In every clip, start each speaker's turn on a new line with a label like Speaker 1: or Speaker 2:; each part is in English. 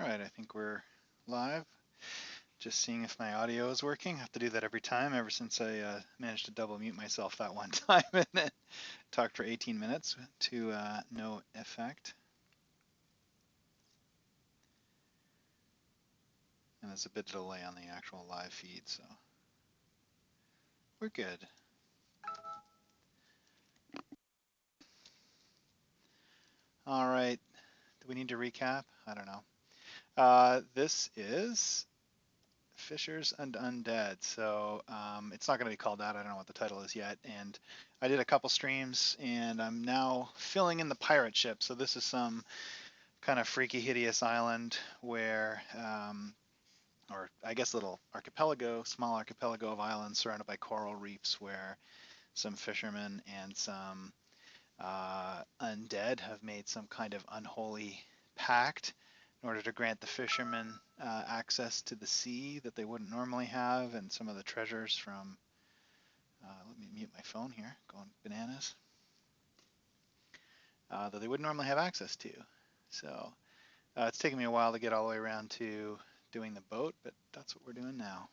Speaker 1: Alright, I think we're live. Just seeing if my audio is working. I have to do that every time ever since I managed to double mute myself that one time and then talked for 18 minutes to no effect. And there's a bit of delay on the actual live feed, so we're good. Alright, do we need to recap? I don't know. This is Fishers and Undead, so it's not going to be called that. I don't know what the title is yet. And I did a couple streams, and I'm now filling in the pirate ship. So this is some kind of freaky, hideous island where, or I guess little archipelago, small archipelago of islands surrounded by coral reefs, where some fishermen and some undead have made some kind of unholy pact in order to grant the fishermen access to the sea that they wouldn't normally have, and some of the treasures from, let me mute my phone here, going bananas, that they wouldn't normally have access to. So it's taken me a while to get all the way around to doing the boat, but that's what we're doing now.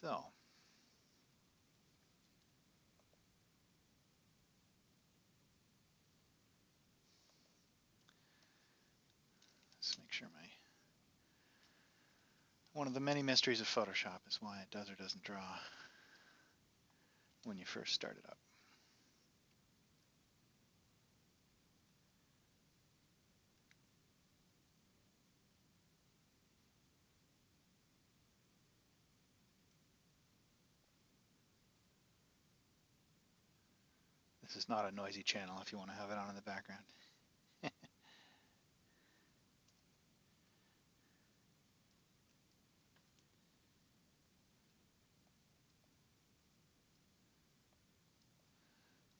Speaker 1: So let's make sure one of the many mysteries of Photoshop is why it does or doesn't draw when you first start it up. This is not a noisy channel if you want to have it on in the background.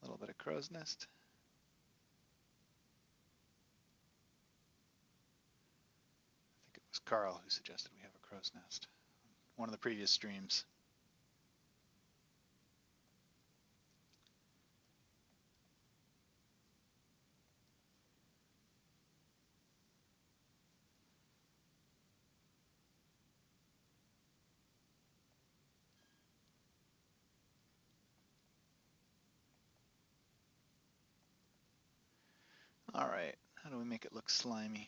Speaker 1: A little bit of crow's nest. I think it was Carl who suggested we have a crow's nest. One of the previous streams. All right, how do we make it look slimy?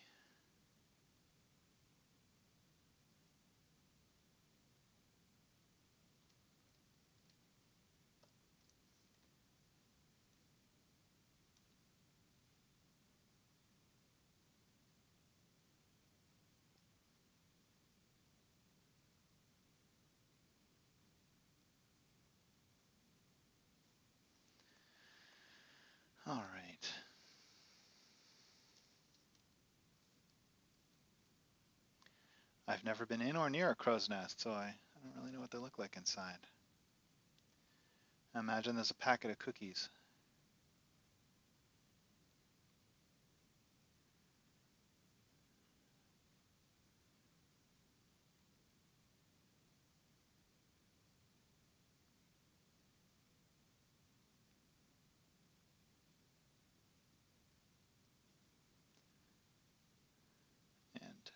Speaker 1: All right. I've never been in or near a crow's nest, so I don't really know what they look like inside. I imagine there's a packet of cookies. And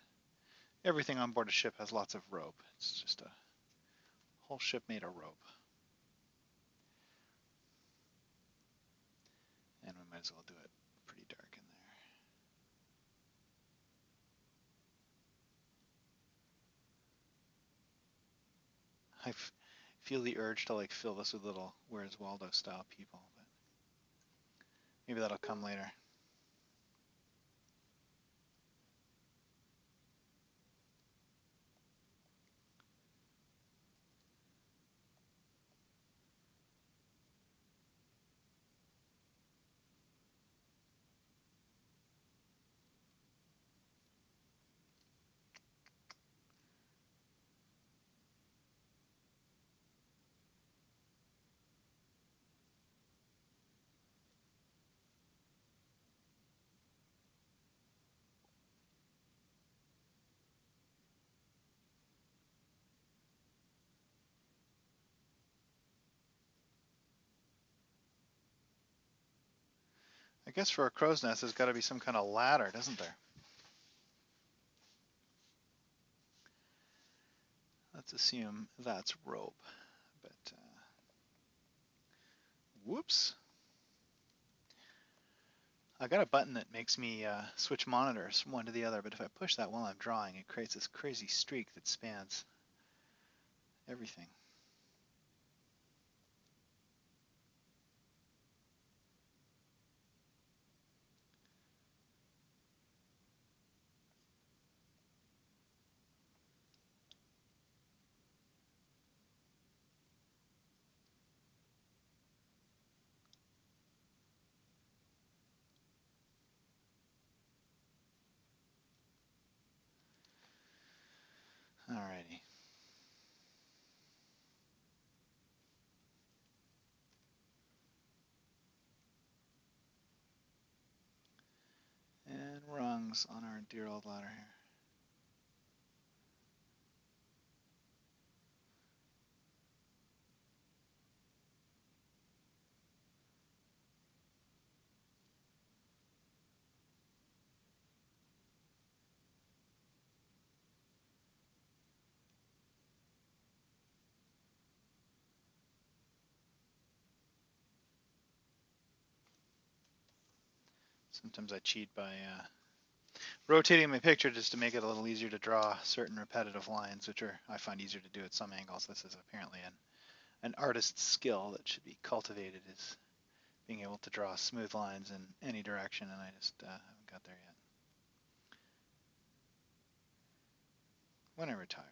Speaker 1: everything on board a ship has lots of rope. It's just a whole ship made of rope. And we might as well do it pretty dark in there. I feel the urge to like fill this with little Where's Waldo style people, but maybe that'll come later. I guess for a crow's nest, there's got to be some kind of ladder, doesn't there? let's assume that's rope. But whoops. I got a button that makes me switch monitors from one to the other, but if I push that while I'm drawing, it creates this crazy streak that spans everything. Alrighty. And rungs on our dear old ladder here. Sometimes I cheat by rotating my picture just to make it a little easier to draw certain repetitive lines, which are I find easier to do at some angles. This is apparently an artist's skill that should be cultivated, is being able to draw smooth lines in any direction, and I just haven't got there yet. When I retire.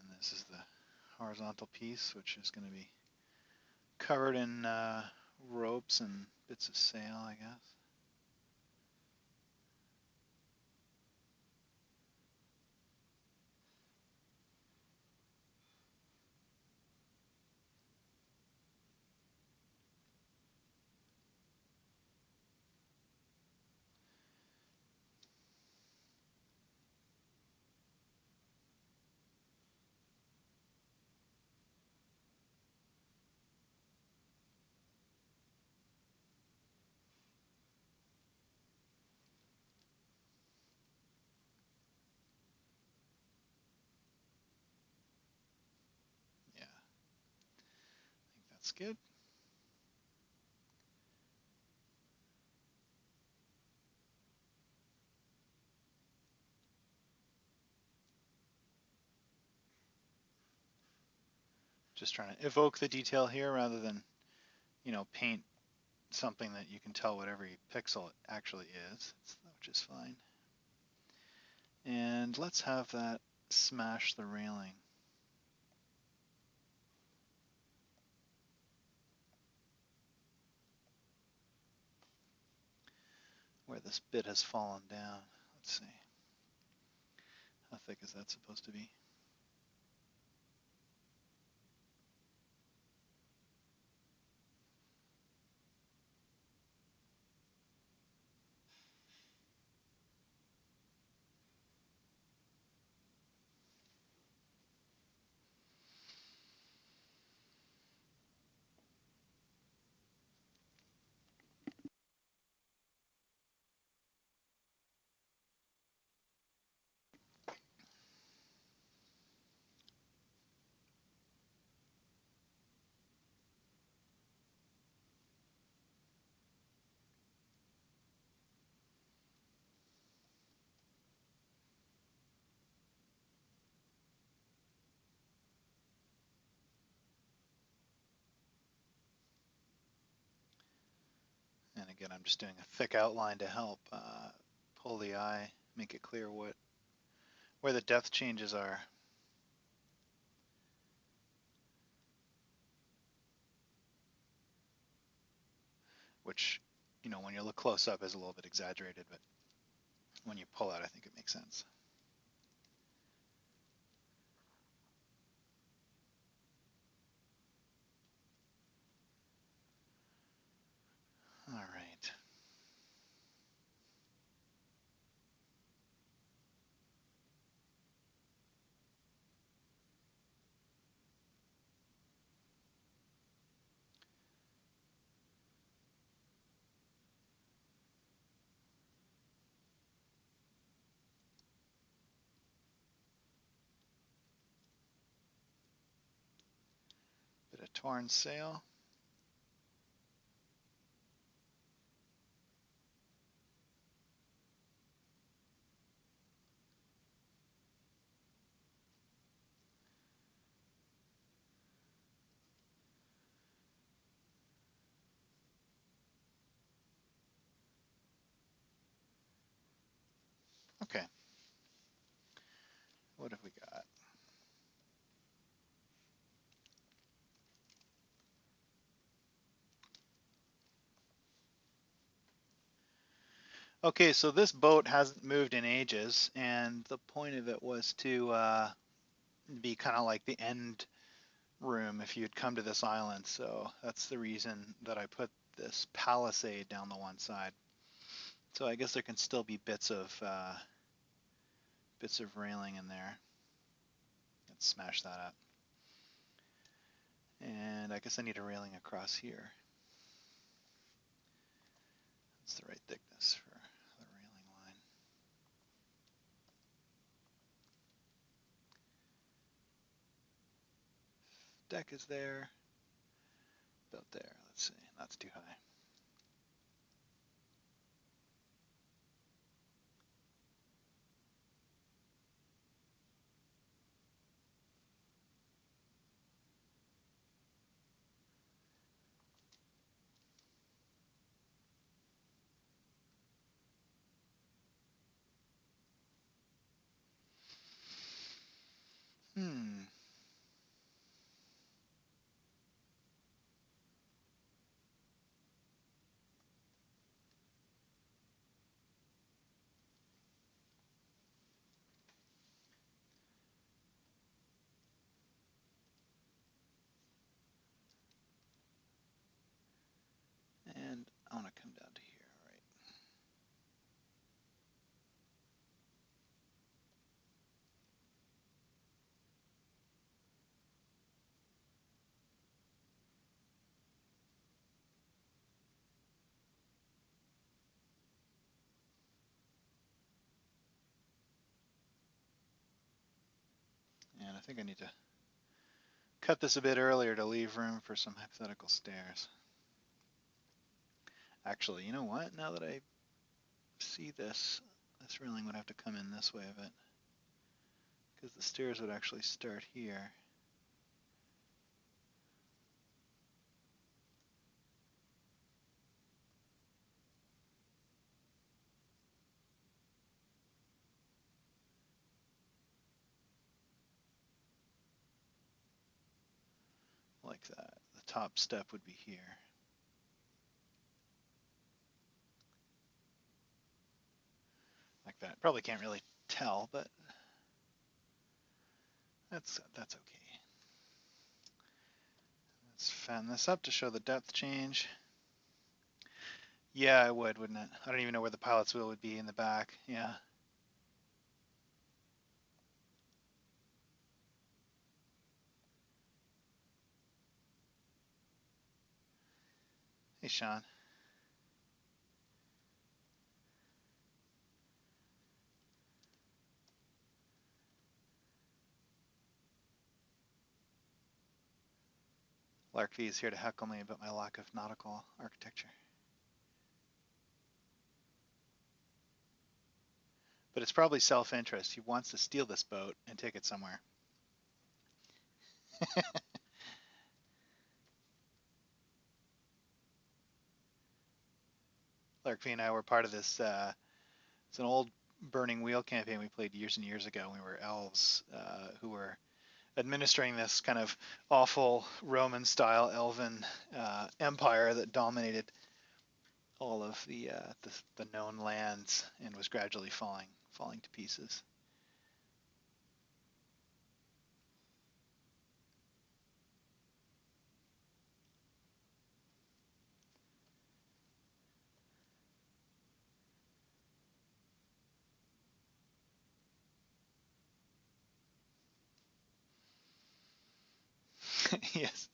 Speaker 1: And this is the horizontal piece, which is going to be covered in ropes and bits of sail, I guess. Yeah, I think that's good. Just trying to evoke the detail here rather than, paint something that you can tell what every pixel actually is, which is fine. And let's have that smash the railing. Where this bit has fallen down. Let's see. How thick is that supposed to be? And again, I'm just doing a thick outline to help pull the eye, make it clear where the depth changes are. Which you know, when you look close up is a little bit exaggerated, but when you pull out, I think it makes sense. All right. Bit of torn sail. Okay. What have we got? Okay, so this boat hasn't moved in ages, and the point of it was to be kind of like the end room if you'd come to this island. So that's the reason that I put this palisade down the one side. So I guess there can still be bits of railing in there. Let's smash that up. And I guess I need a railing across here. That's the right thickness for the railing line. Deck is there. About there. Let's see. That's too high. Hmm. And I want to come down to here. All right. And I think I need to cut this a bit earlier to leave room for some hypothetical stairs. Actually, you know what? Now that I see this, this railing would have to come in this way a bit, because the stairs would actually start here. Like that. The top step would be here. Like that. Probably can't really tell, but that's okay. Let's fan this up to show the depth change. Yeah, it would, wouldn't it? I don't even know where the pilot's wheel would be in the back. Yeah. Hey, Sean. Lark V is here to heckle me about my lack of nautical architecture. But it's probably self-interest. He wants to steal this boat and take it somewhere. Lark V and I were part of this. It's an old Burning Wheel campaign we played years and years ago. We were elves who were administering this kind of awful Roman-style elven empire that dominated all of the known lands and was gradually falling to pieces. Yes,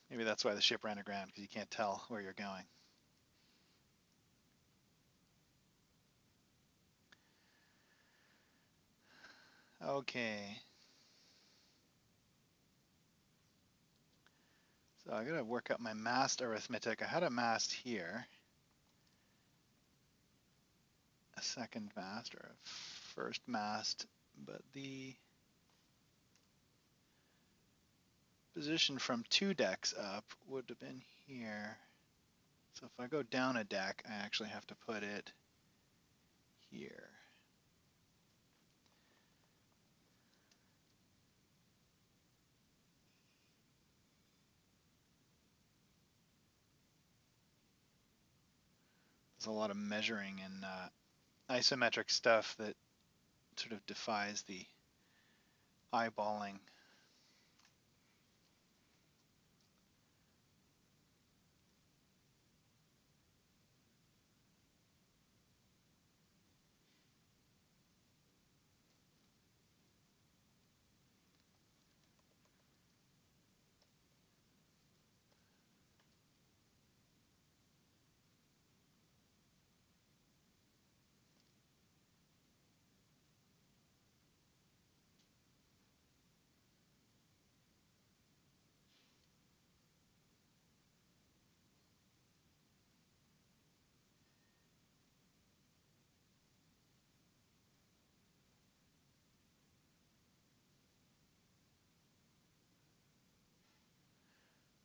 Speaker 1: maybe that's why the ship ran aground because you can't tell where you're going. Okay, so I gotta work out my mast arithmetic. I had a mast here, a second mast or a first mast, but the position from 2 decks up would have been here. So if I go down a deck, I actually have to put it here. There's a lot of measuring and isometric stuff that sort of defies the eyeballing.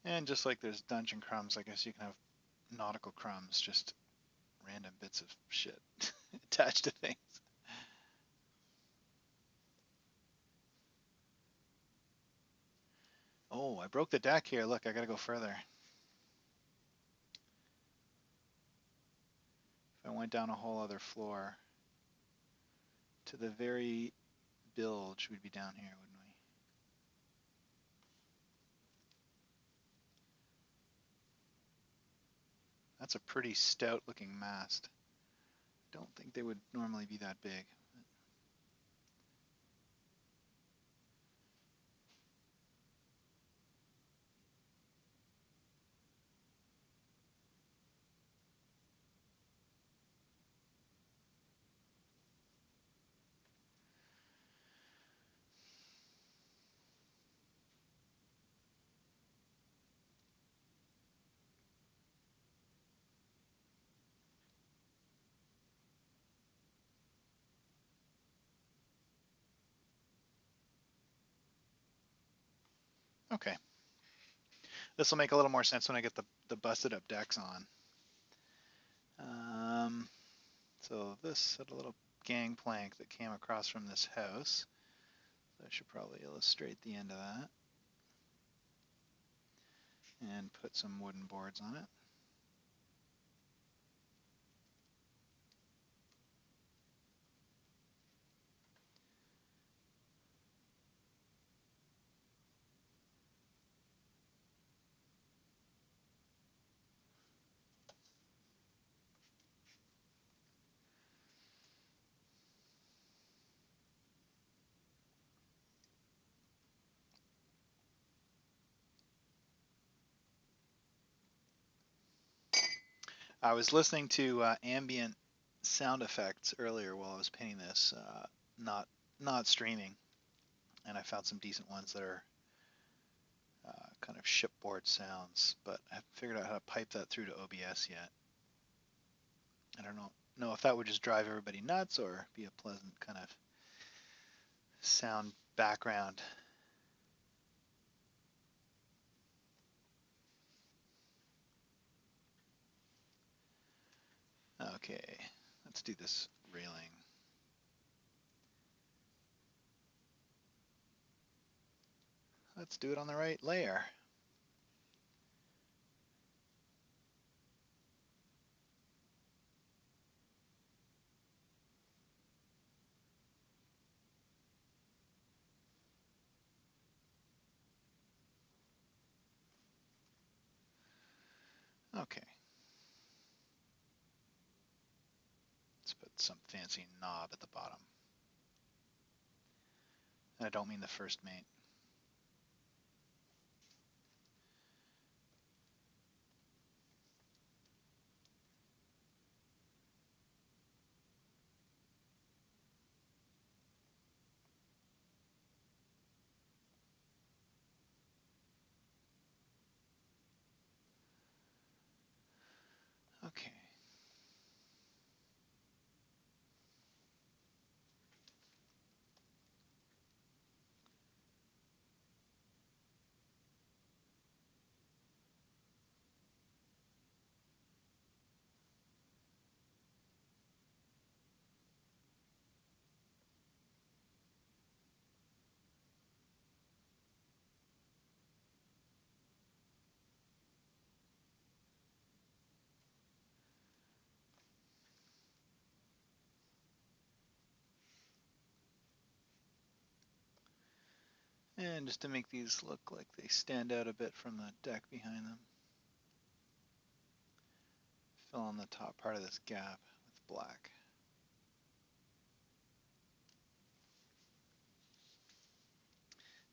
Speaker 1: And just like there's dungeon crumbs, I guess you can have nautical crumbs, just random bits of shit attached to things. Oh, I broke the deck here. Look, I gotta go further. If I went down a whole other floor to the very bilge, we'd be down here, wouldn't we? That's a pretty stout looking mast. Don't think they would normally be that big. Okay. This will make a little more sense when I get the busted up decks on. So this had a little gangplank that came across from this house. So I should probably illustrate the end of that and put some wooden boards on it. I was listening to ambient sound effects earlier while I was painting this, not not streaming, and I found some decent ones that are kind of shipboard sounds, but I haven't figured out how to pipe that through to OBS yet. I don't know if that would just drive everybody nuts or be a pleasant kind of sound background. Okay, let's do this railing. Let's do it on the right layer. Okay. Let's put some fancy knob at the bottom. And I don't mean the first mate. Okay. And just to make these look like they stand out a bit from the deck behind them, fill in the top part of this gap with black.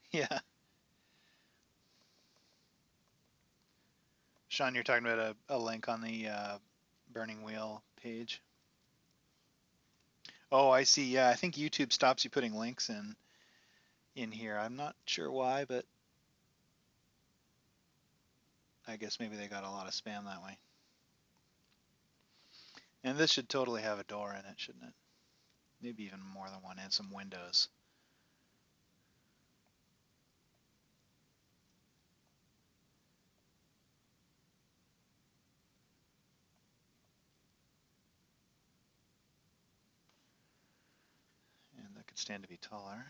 Speaker 1: Yeah. Sean, you're talking about a link on the Burning Wheel page. Oh, I see. Yeah, I think YouTube stops you putting links in here. I'm not sure why, but I guess maybe they got a lot of spam that way. And this should totally have a door in it, shouldn't it? Maybe even more than one, and some windows. And that could stand to be taller.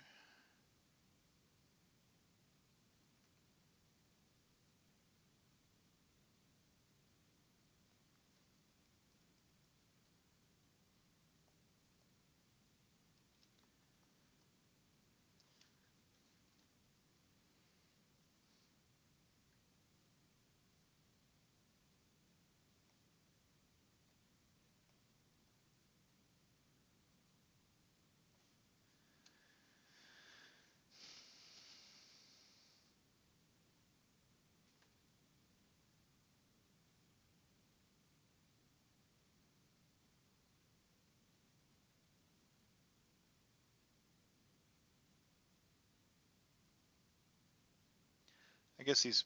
Speaker 1: I guess these,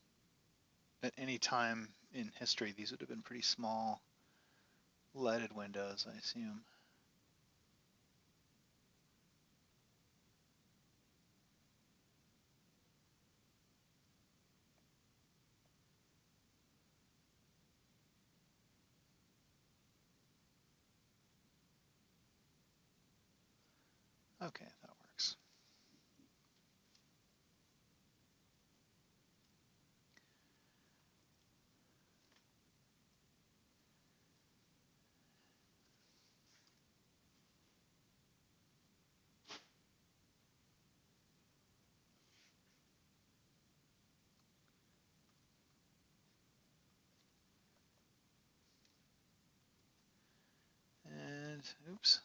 Speaker 1: at any time in history, these would have been pretty small leaded windows, I assume. Okay, that works. And, oops.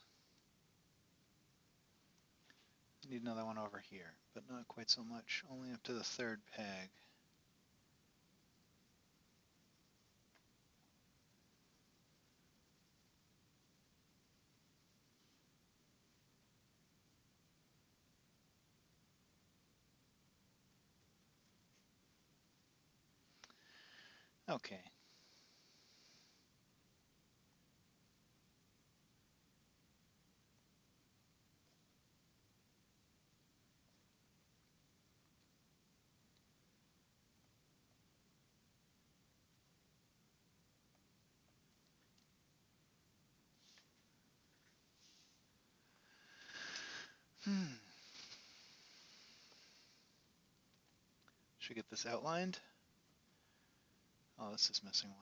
Speaker 1: Need another one over here, but not quite so much, only up to the third peg. Okay. Should we get this outlined? Oh, this is missing one.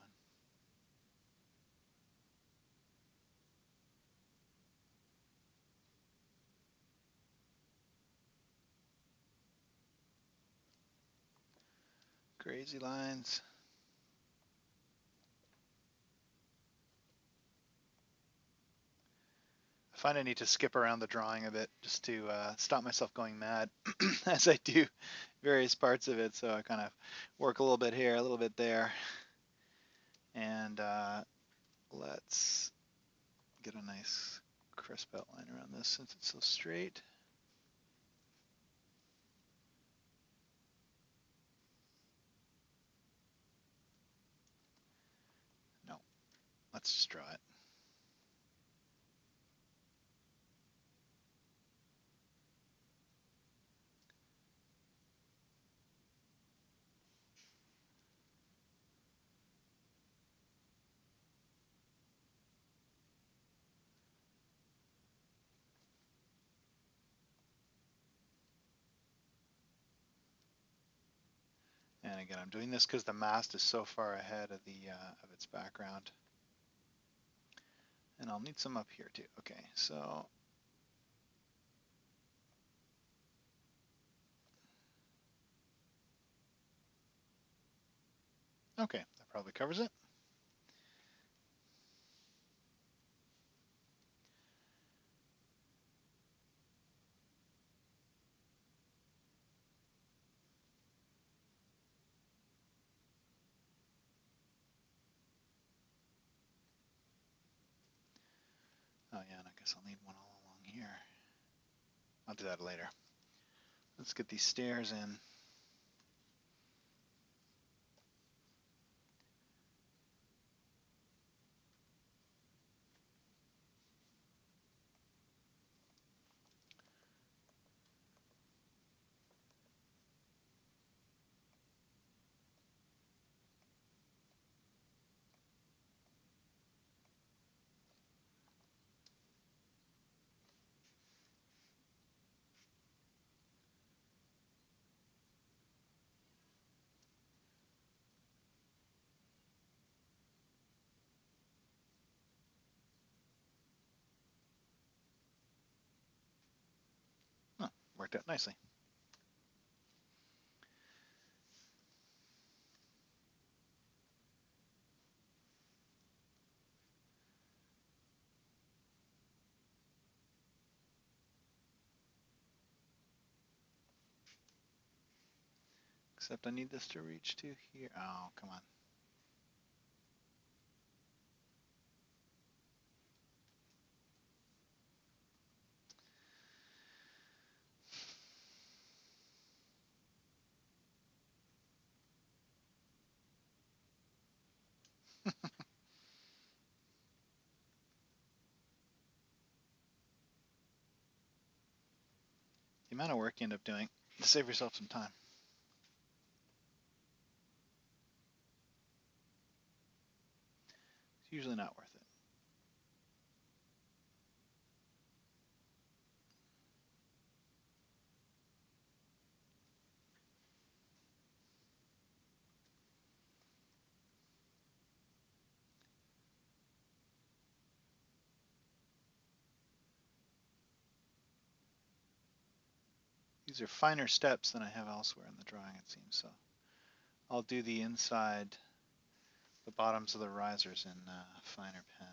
Speaker 1: Crazy lines. find I need to skip around the drawing a bit just to stop myself going mad as I do various parts of it. So I kind of work a little bit here, a little bit there. And let's get a nice crisp outline around this since it's so straight. No, let's just draw it. And again, I'm doing this because the mast is so far ahead of the of its background. And I'll need some up here too. Okay, so okay, that probably covers it. Oh yeah, and I guess I'll need one all along here. I'll do that later. Let's get these stairs in. Oh, worked out nicely. Except I need this to reach to here. Oh, come on. The amount of work you end up doing to save yourself some time. It's usually not worth it. These are finer steps than I have elsewhere in the drawing, it seems. So I'll do the inside, the bottoms of the risers in finer pen.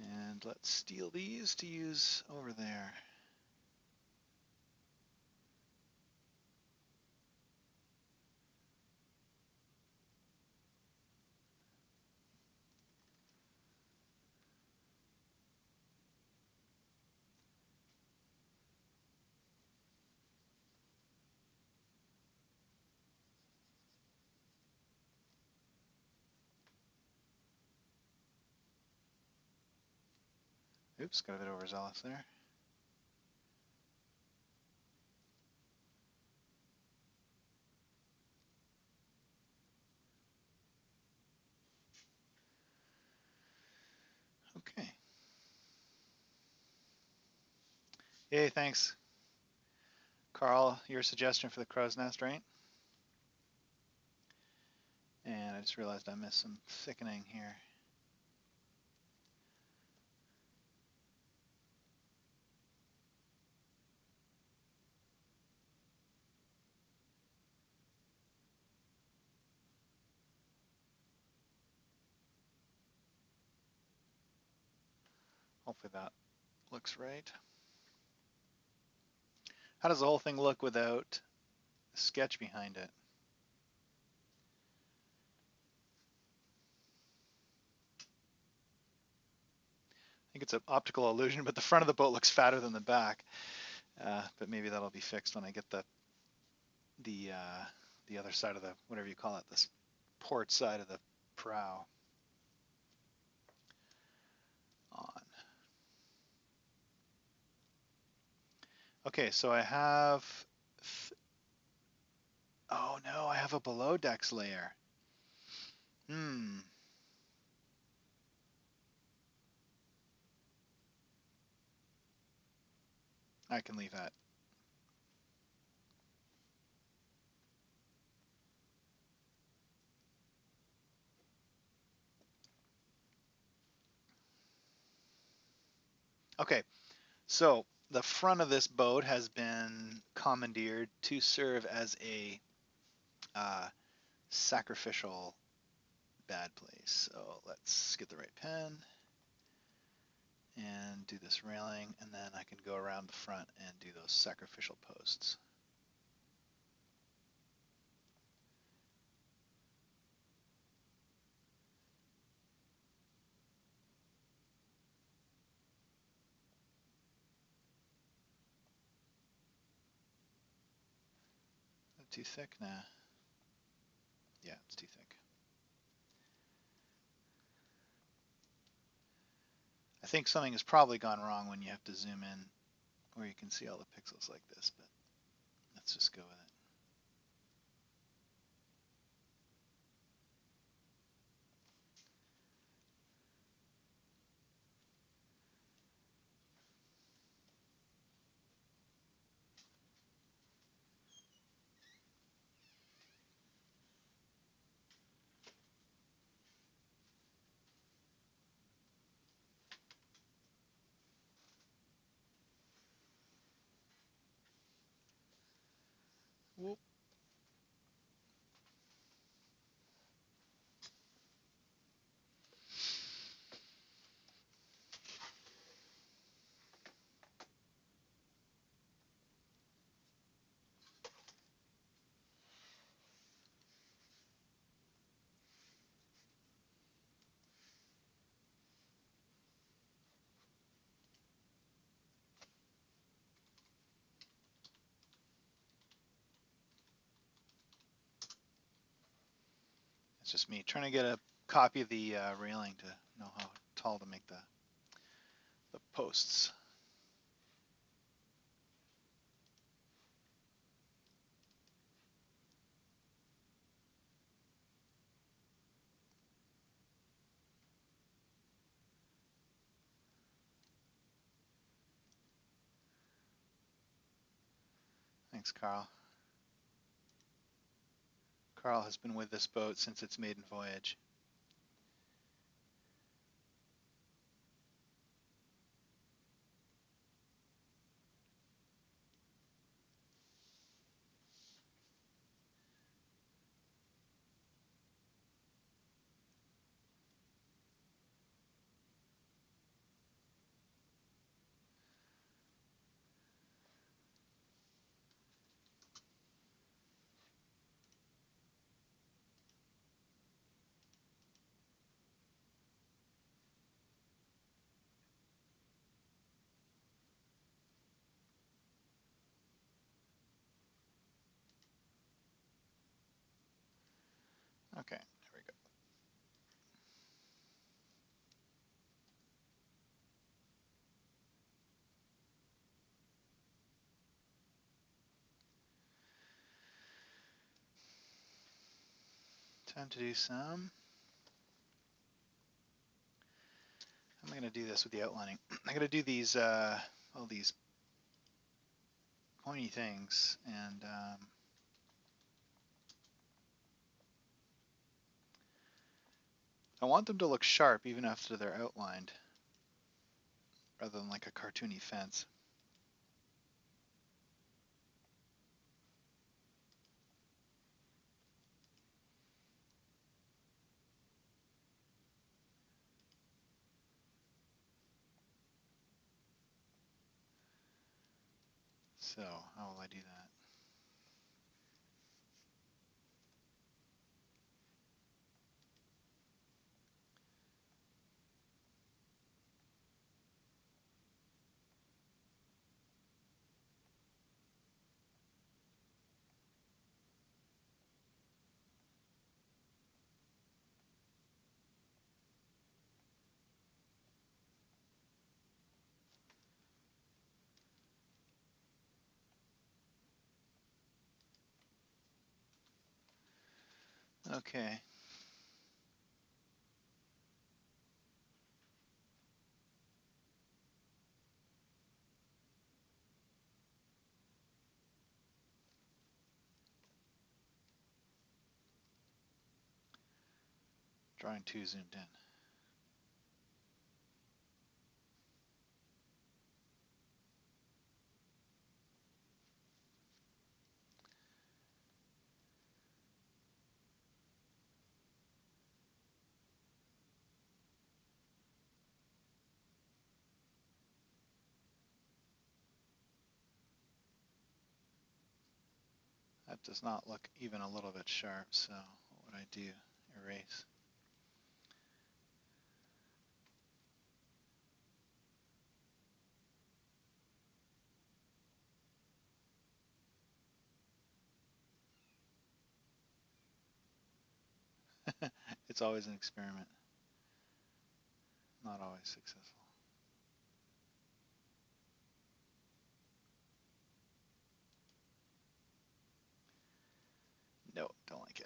Speaker 1: And let's steal these to use over there. Oops, got a bit overzealous there. Okay. Hey, thanks, Carl. Your suggestion for the crow's nest, right? And I just realized I missed some thickening here. Hopefully that looks right. How does the whole thing look without the sketch behind it? I think it's an optical illusion, but the front of the boat looks fatter than the back. But maybe that'll be fixed when I get the uh, the other side of the, whatever you call it, this port side of the prow on. Okay, so I have, oh no, I have a below decks layer. Hmm, I can leave that. Okay, so the front of this boat has been commandeered to serve as a uh, sacrificial bad place. So let's get the right pen and do this railing, and then I can go around the front and do those sacrificial posts. Too thick? Nah. Yeah, it's too thick. I think something has probably gone wrong when you have to zoom in where you can see all the pixels like this, but let's just go with it. Whoop. It's just me trying to get a copy of the railing to know how tall to make the posts. Thanks, Carl. Carl has been with this boat since its maiden voyage. Okay, there we go. Time to do some. I'm going to do this with the outlining. I'm going to do these, all these pointy things, and I want them to look sharp even after they're outlined, rather than like a cartoony fence. So how will I do that? Okay. Drawing too zoomed in. That does not look even a little bit sharp, so what would I do? Erase. It's always an experiment, not always successful. No, don't like it.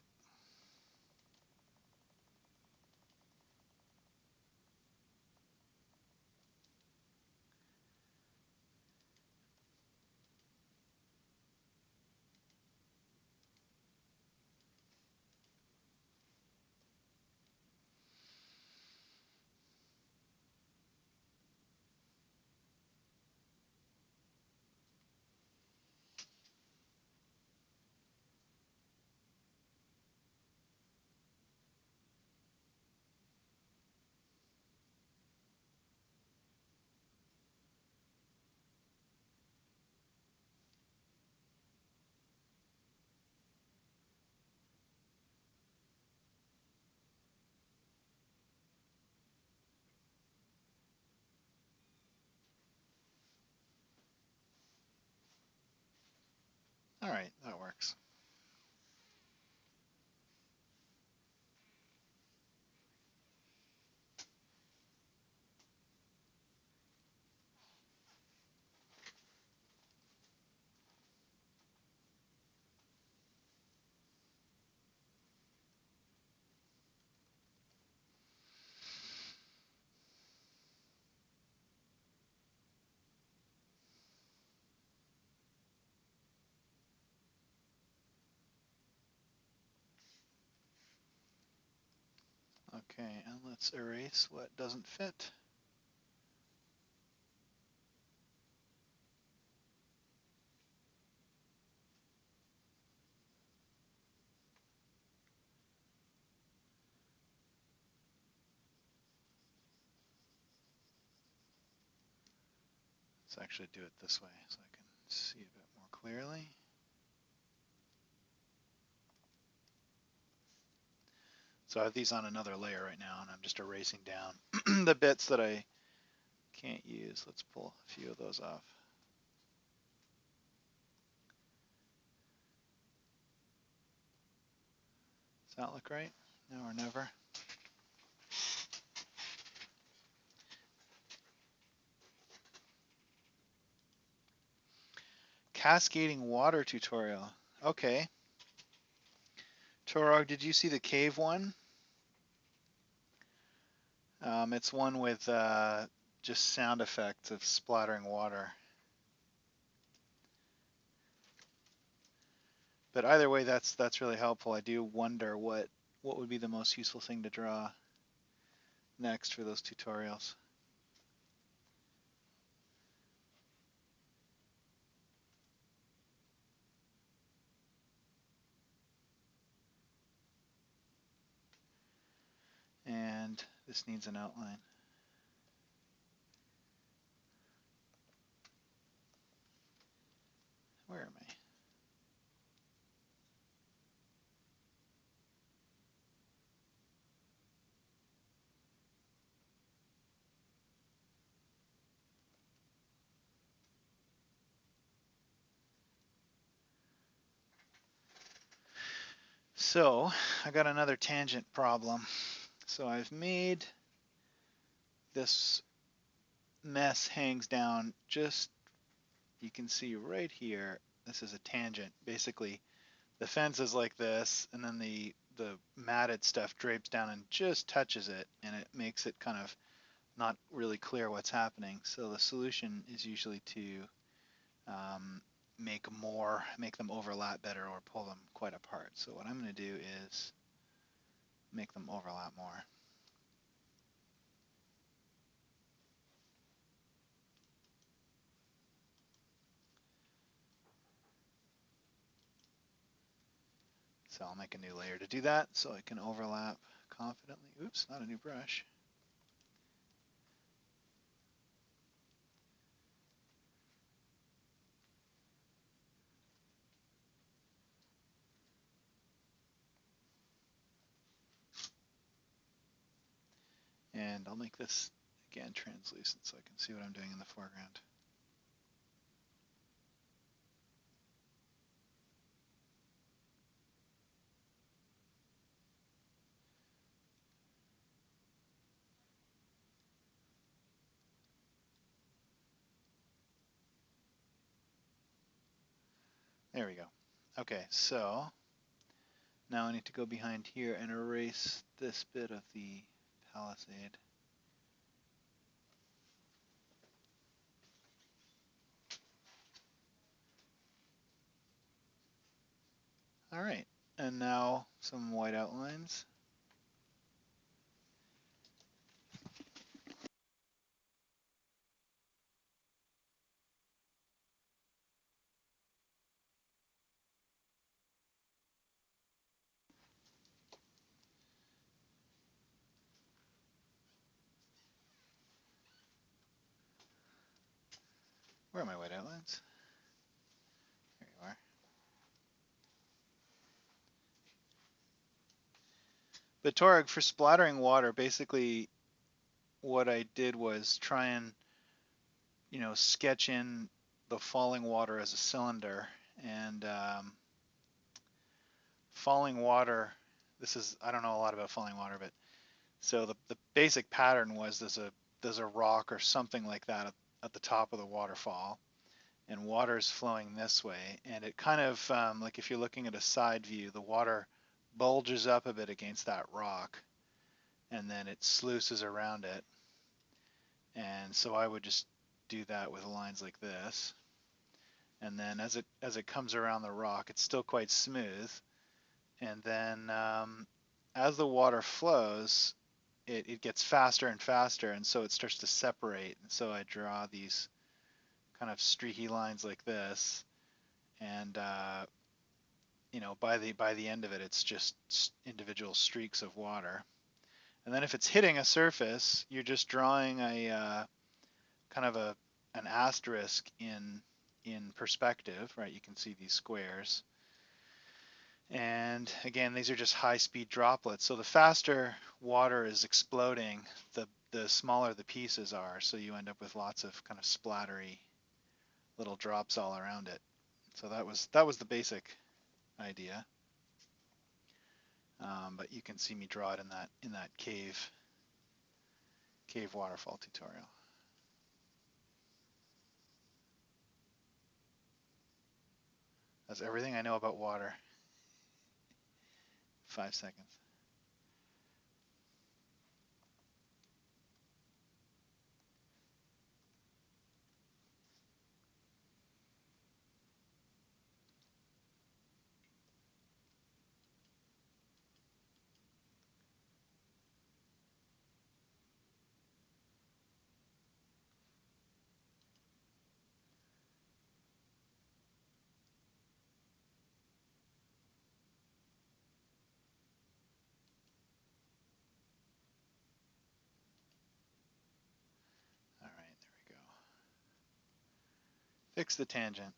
Speaker 1: All right, that works. Okay, and let's erase what doesn't fit. Let's actually do it this way so I can see a bit more clearly. So I have these on another layer right now, and I'm just erasing down the bits that I can't use. Let's pull a few of those off. Does that look right? Now or never? Cascading water tutorial. Okay. Torog, did you see the cave one? It's one with just sound effects of splattering water. But either way, that's really helpful. I do wonder what would be the most useful thing to draw next for those tutorials. And this needs an outline. Where am I? So I got another tangent problem. So I've made this mess hangs down just, you can see right here, this is a tangent. Basically, the fence is like this, and then the matted stuff drapes down and just touches it, and it makes it kind of not really clear what's happening. So the solution is usually to make them overlap better or pull them quite apart. So what I'm going to do is make them overlap more. So I'll make a new layer to do that so I can overlap confidently. Oops, not a new brush. And I'll make this again translucent so I can see what I'm doing in the foreground. There we go. Okay, so now I need to go behind here and erase this bit of the palisade. All right, and now some white outlines. Where are my white outlines? There you are. But Torg, for splattering water, basically what I did was try and, sketch in the falling water as a cylinder. And falling water, I don't know a lot about falling water, but so the basic pattern was there's a rock or something like that at the top of the waterfall, and water is flowing this way, and it kind of like if you're looking at a side view, the water bulges up a bit against that rock, and then it sluices around it. And so I would just do that with lines like this, and then as it comes around the rock, it's still quite smooth, and then as the water flows, it gets faster and faster, and so it starts to separate. And so I draw these kind of streaky lines like this, and by the end of it, it's just individual streaks of water. And then if it's hitting a surface, you're just drawing a kind of an asterisk in perspective, right? You can see these squares. And again, these are just high-speed droplets. So the faster water is exploding, the smaller the pieces are. So you end up with lots of kind of splattery little drops all around it. So that was the basic idea. But you can see me draw it in that cave waterfall tutorial. That's everything I know about water. 5 seconds. Fix the tangent.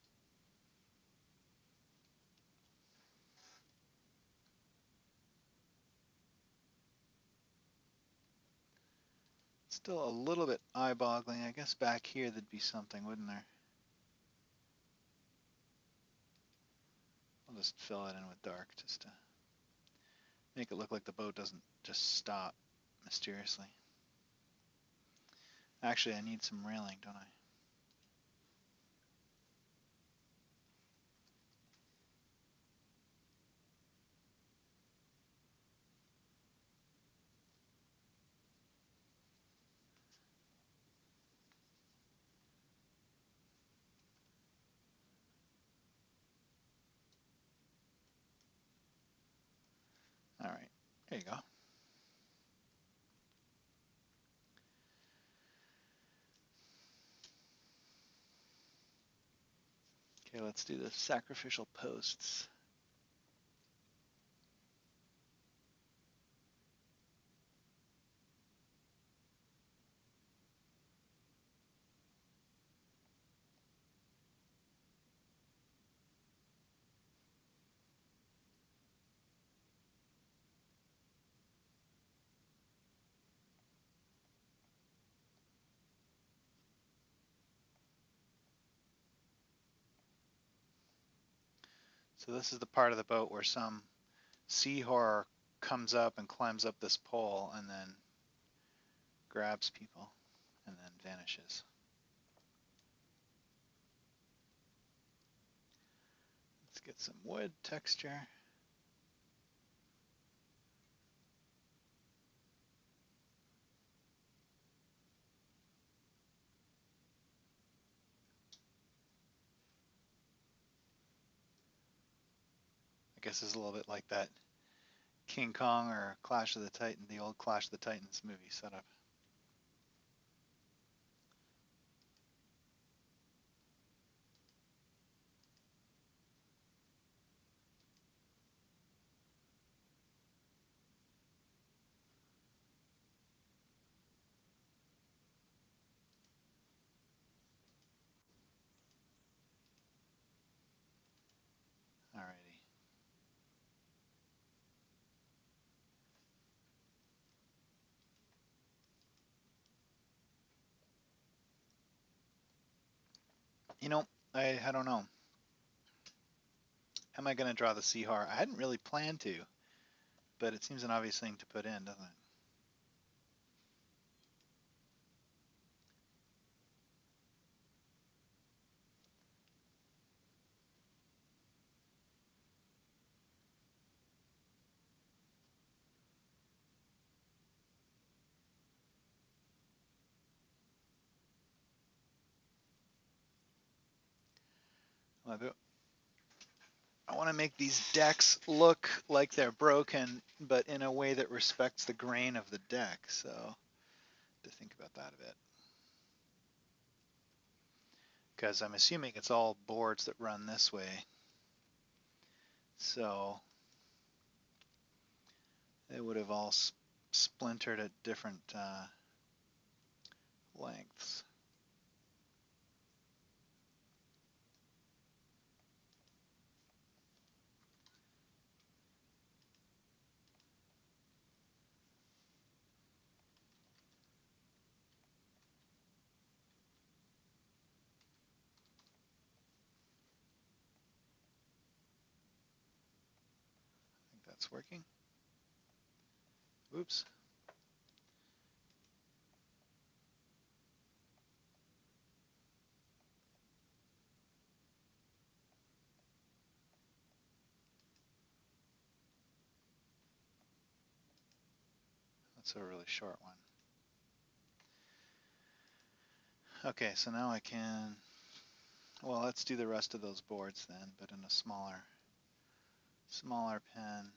Speaker 1: Still a little bit eye-boggling. I guess back here there'd be something, wouldn't there? I'll just fill it in with dark just to make it look like the boat doesn't just stop mysteriously. Actually, I need some railing, don't I? All right, there you go. Okay, let's do the sacrificial posts. So this is the part of the boat where some sea horror comes up and climbs up this pole and then grabs people and then vanishes. Let's get some wood texture. I guess it's a little bit like that King Kong or Clash of the Titan, the old Clash of the Titans movie setup. Alrighty. You know, I don't know. Am I going to draw the sea horror? I hadn't really planned to, but it seems an obvious thing to put in, doesn't it? I want to make these decks look like they're broken, but in a way that respects the grain of the deck. So, to think about that a bit. Because I'm assuming it's all boards that run this way. So, they would have all splintered at different lengths. I think that's working. Oops. That's a really short one. Okay, so now I can, well, let's do the rest of those boards then, but in a smaller pen.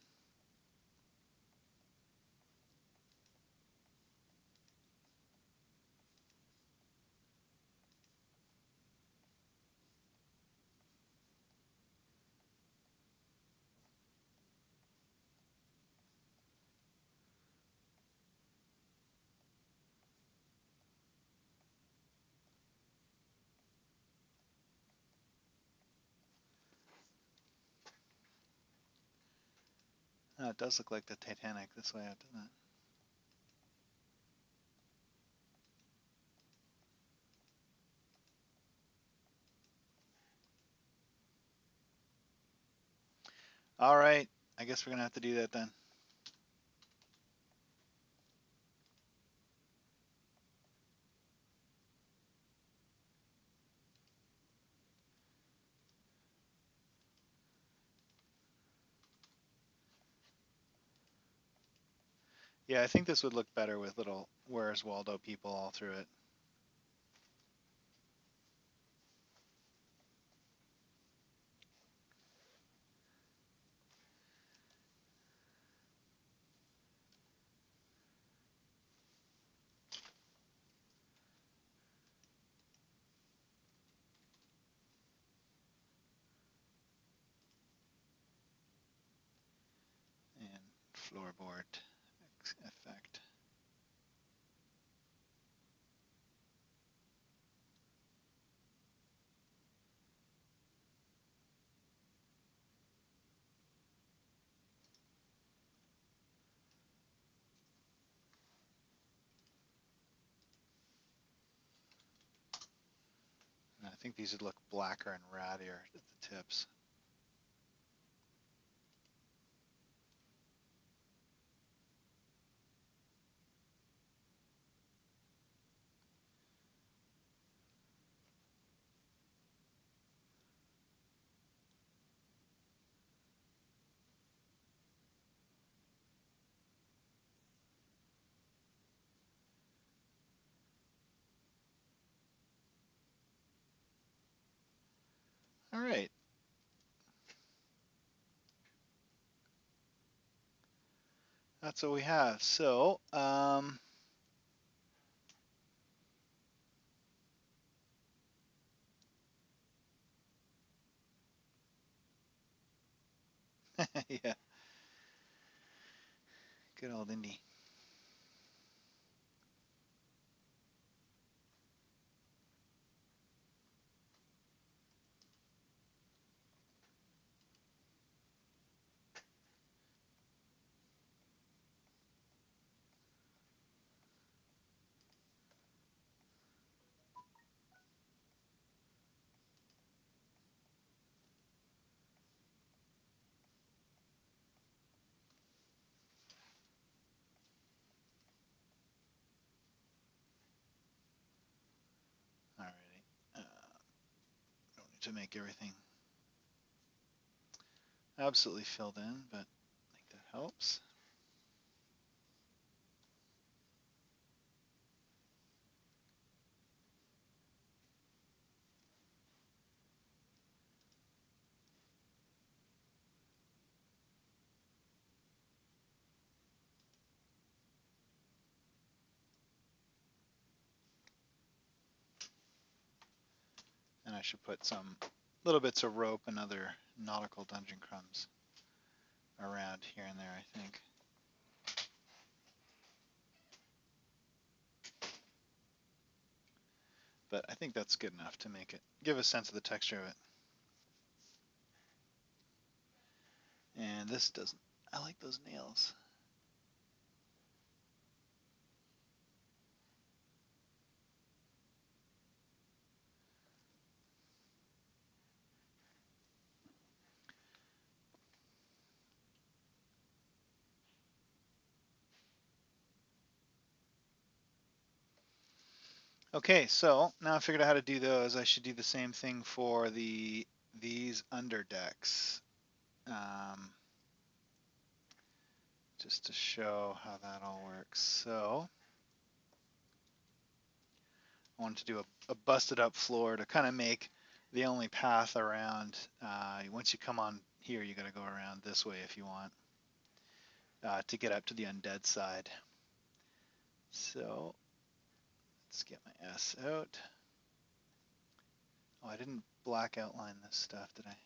Speaker 1: It does look like the Titanic this way out, doesn't it? All right, I guess we're gonna have to do that then. Yeah, I think this would look better with little Where's Waldo people all through it. And floorboard effect. And I think these would look blacker and rattier at the tips. All right. That's what we have. So, yeah, good old Indy. All righty. Don't need to make everything absolutely filled in, but I think that helps. And I should put some little bits of rope and other nautical dungeon crumbs around here and there, I think. But I think that's good enough to make it, give a sense of the texture of it. And this doesn't, I like those nails. Okay, so now I figured out how to do those. I should do the same thing for these under decks, um, just to show how that all works. So I wanted to do a busted up floor to kind of make the only path around. Once you come on here, you got to go around this way if you want to get up to the undead side. So let's get my S out. Oh, I didn't black outline this stuff, did I?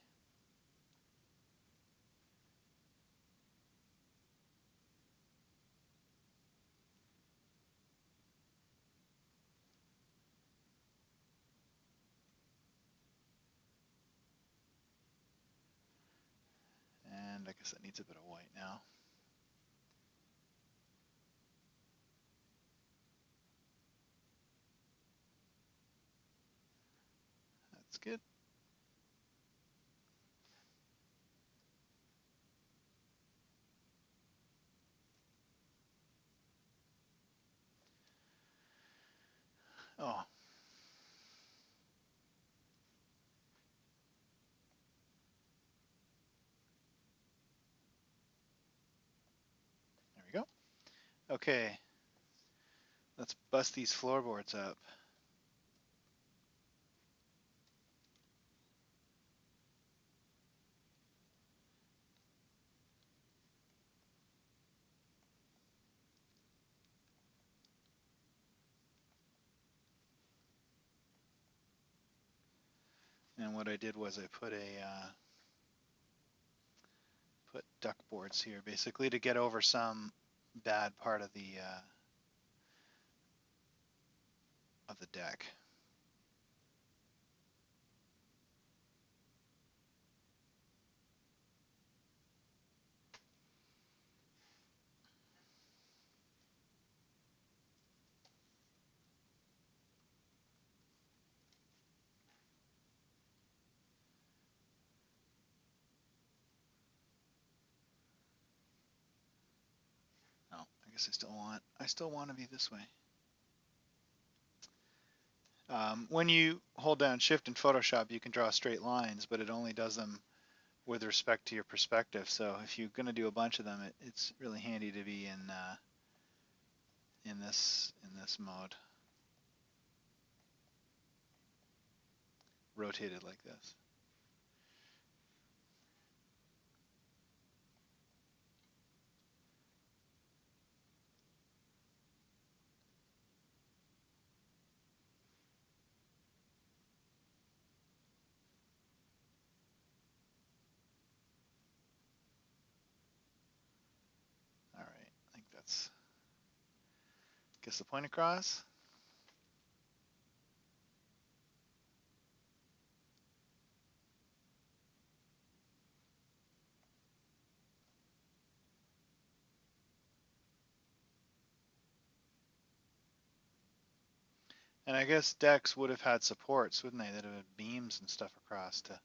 Speaker 1: And I guess that needs a bit of white now. it. Oh, there we go. Okay, let's bust these floorboards up. And what I did was I put put duck boards here, basically to get over some bad part of the deck. Oh, I guess I still want to be this way. When you hold down Shift in Photoshop, you can draw straight lines, but it only does them with respect to your perspective. So if you're going to do a bunch of them, it's really handy to be in this mode, rotated like this. All right, I think that's gets the point across. And I guess decks would have had supports, wouldn't they? That have had beams and stuff across to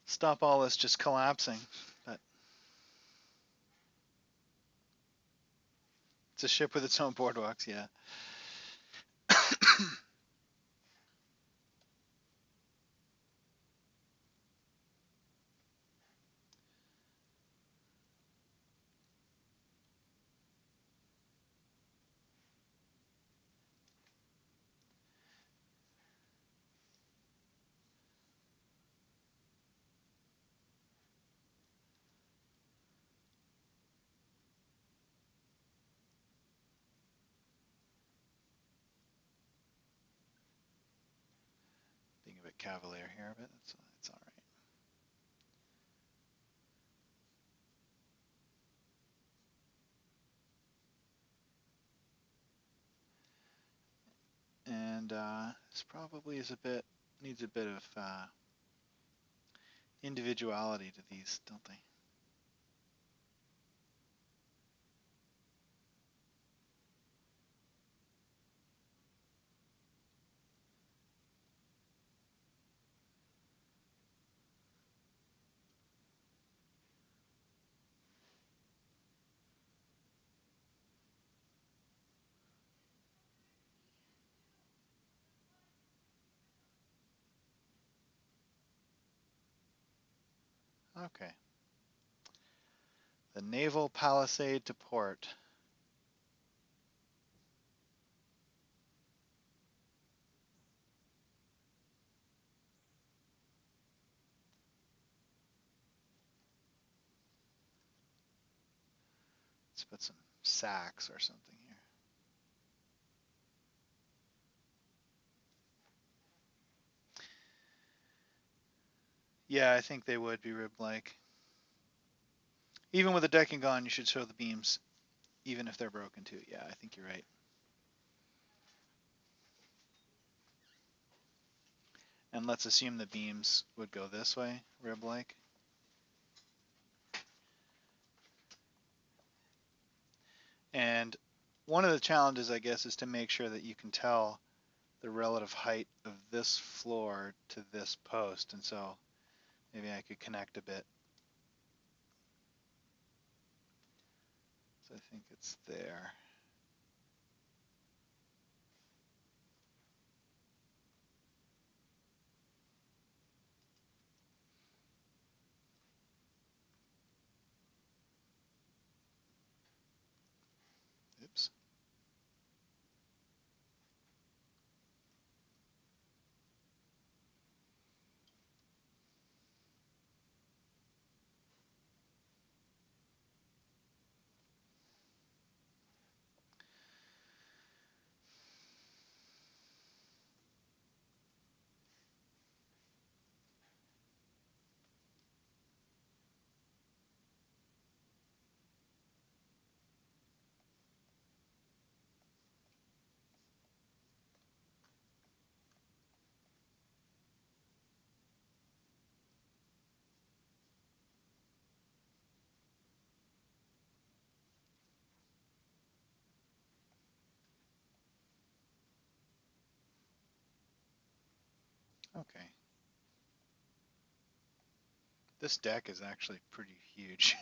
Speaker 1: stop all this just collapsing. But it's a ship with its own boardwalks, yeah. Being a bit cavalier here, but it's all right. And this probably needs a bit of individuality to these, don't they? Okay. The naval palisade to port. Let's put some sacks or something here. Yeah, I think they would be rib-like. Even with the decking gone, you should show the beams, even if they're broken too. Yeah, I think you're right. And let's assume the beams would go this way, rib-like. And one of the challenges, I guess, is to make sure that you can tell the relative height of this floor to this post, and so maybe I could connect a bit. So I think it's there. Oops. Okay. This deck is actually pretty huge.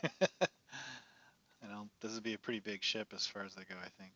Speaker 1: This would be a pretty big ship as far as they go, I think.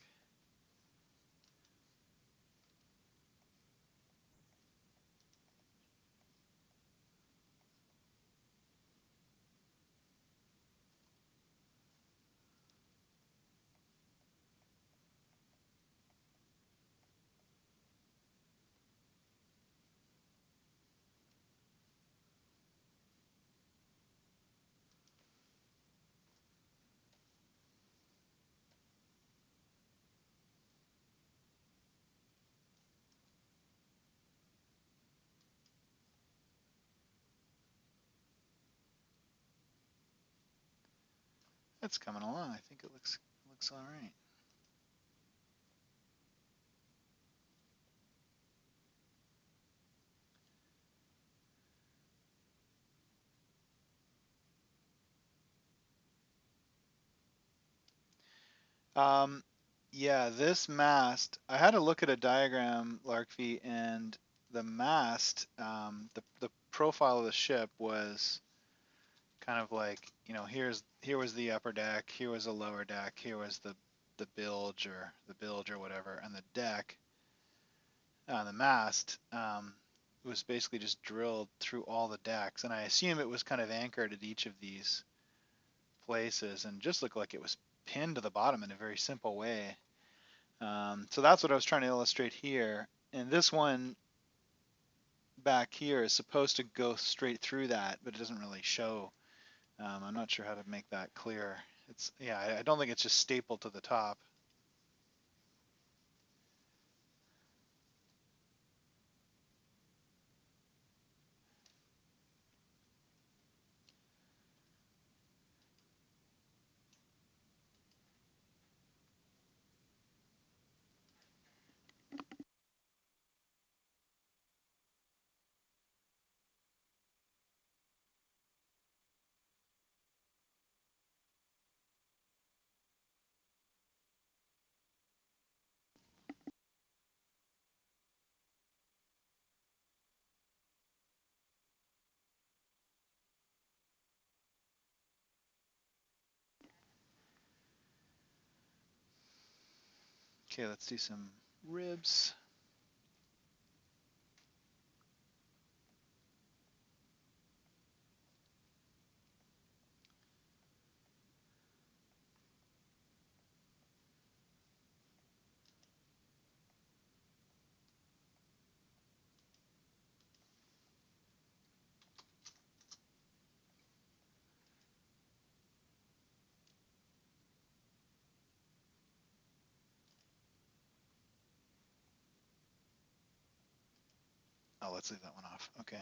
Speaker 1: It's coming along. I think it looks all right. Um, yeah, this mast, I had to look at a diagram, Larkfy, and the mast, the profile of the ship was kind of like, here was the upper deck, here was the lower deck, here was the bilge or whatever, and the deck, the mast, was basically just drilled through all the decks, and I assume it was kind of anchored at each of these places and just looked like it was pinned to the bottom in a very simple way. So that's what I was trying to illustrate here. And this one back here is supposed to go straight through that, but it doesn't really show. I'm not sure how to make that clear. Yeah, I don't think it's just stapled to the top. Okay, let's do some ribs. Oh, let's leave that one off. Okay.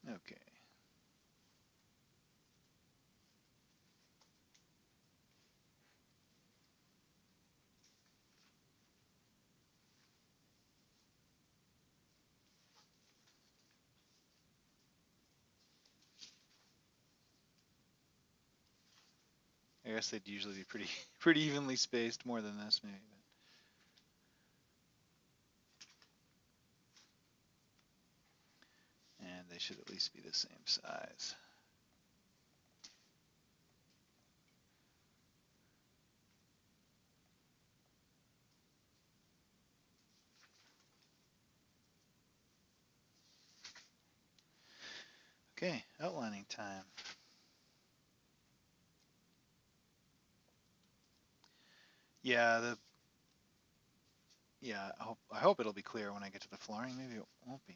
Speaker 1: Okay. I guess they'd usually be pretty pretty evenly spaced, more than this maybe. And they should at least be the same size. Okay, outlining time. Yeah, I hope it'll be clear when I get to the flooring. Maybe it won't be.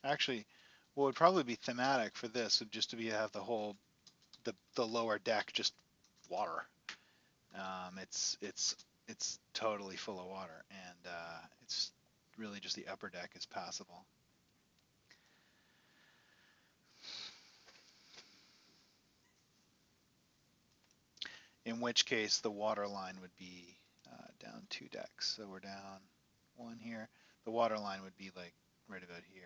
Speaker 1: Actually, what would probably be thematic for this would just to be have the lower deck just water. It's totally full of water, and it's really just the upper deck is passable. In which case, the water line would be down 2 decks. So we're down 1 here. The water line would be like right about here.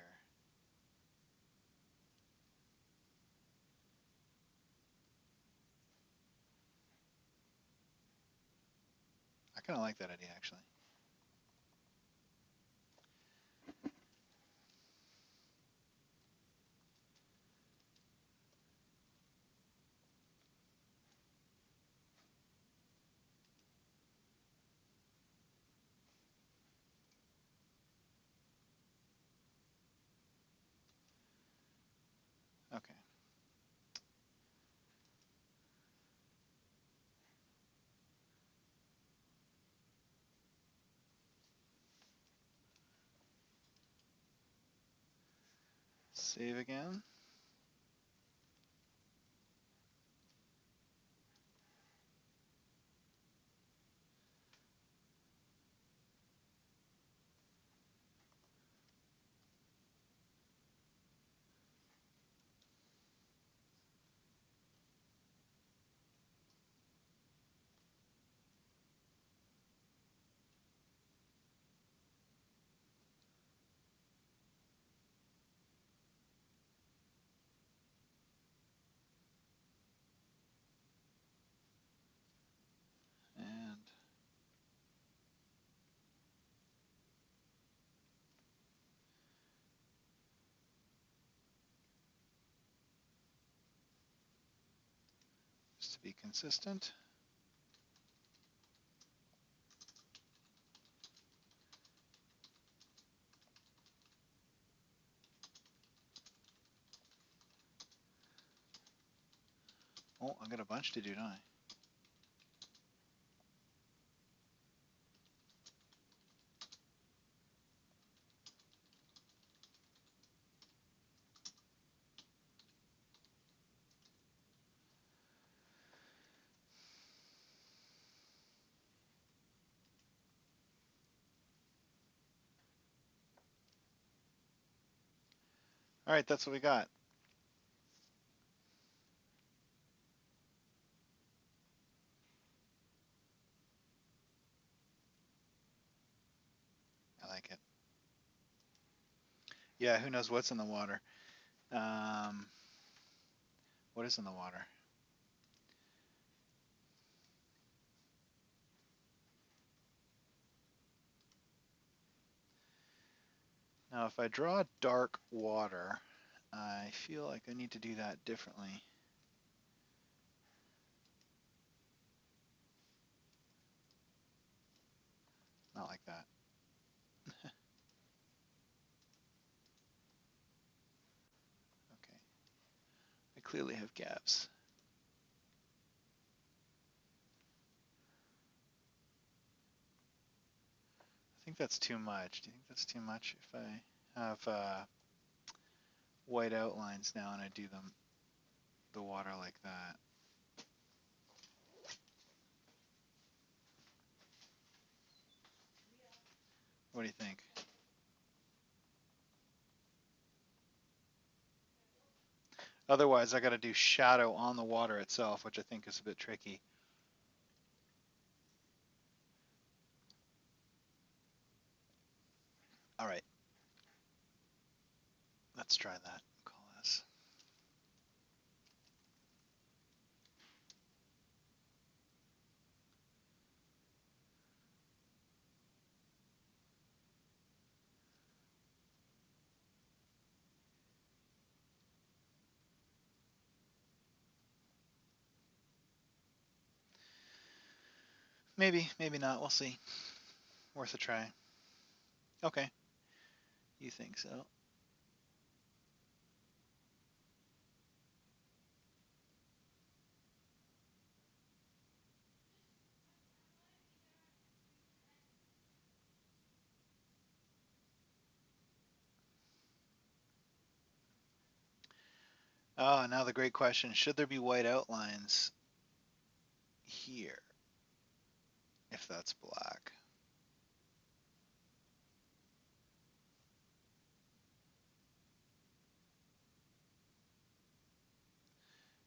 Speaker 1: I kind of like that idea, actually. Okay. Save again. And just to be consistent. Oh, I got a bunch to do, don't I? All right, that's what we got. I like it. Yeah, who knows what's in the water? Um, what is in the water? Now, if I draw dark water, I feel like I need to do that differently. Not like that. Okay. I clearly have gaps. I think that's too much. Do you think that's too much if I have white outlines now and I do the water like that? What do you think? Otherwise, I got to do shadow on the water itself, which I think is a bit tricky. All right, let's try that. Call this. Maybe, maybe not. We'll see. Worth a try. Okay, you think so? Oh, now the great question. Should there be white outlines here if that's black?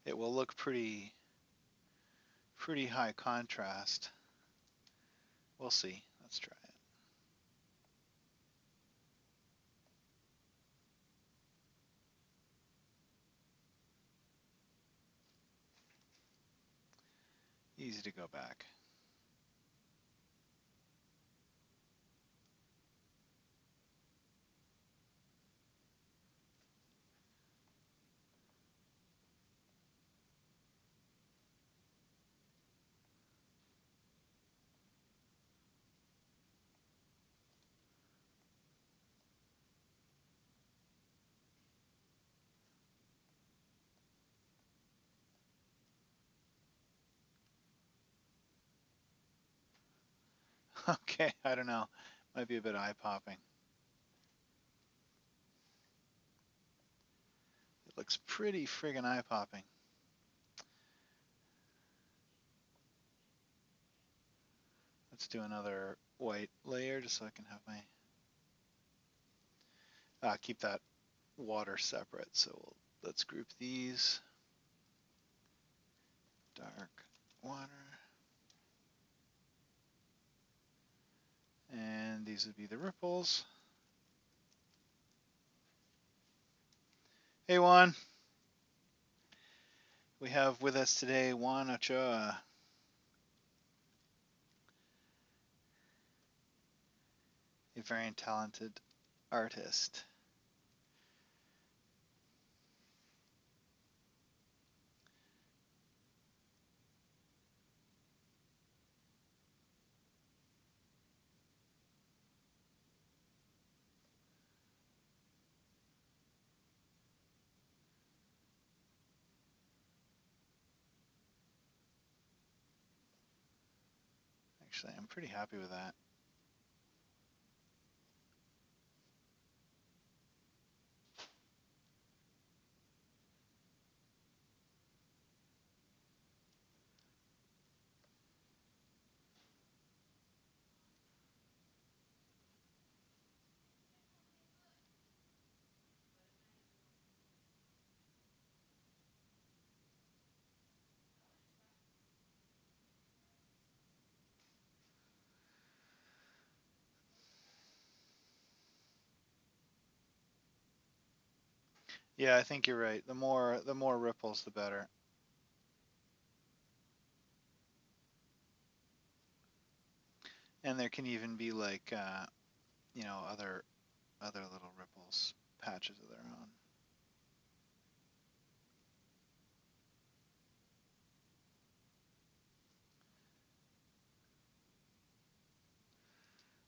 Speaker 1: It will look pretty high contrast. We'll see. Let's try it. Easy to go back. Okay, I don't know. Might be a bit eye-popping. It looks pretty friggin' eye-popping. Let's do another white layer just so I can have my... keep that water separate. So let's group these. Dark water. And these would be the ripples. Hey Juan. We have with us today Juan Ochoa. A very talented artist. Actually, I'm pretty happy with that. Yeah, I think you're right. The more ripples, the better. And there can even be like, you know, other little ripples, patches of their own.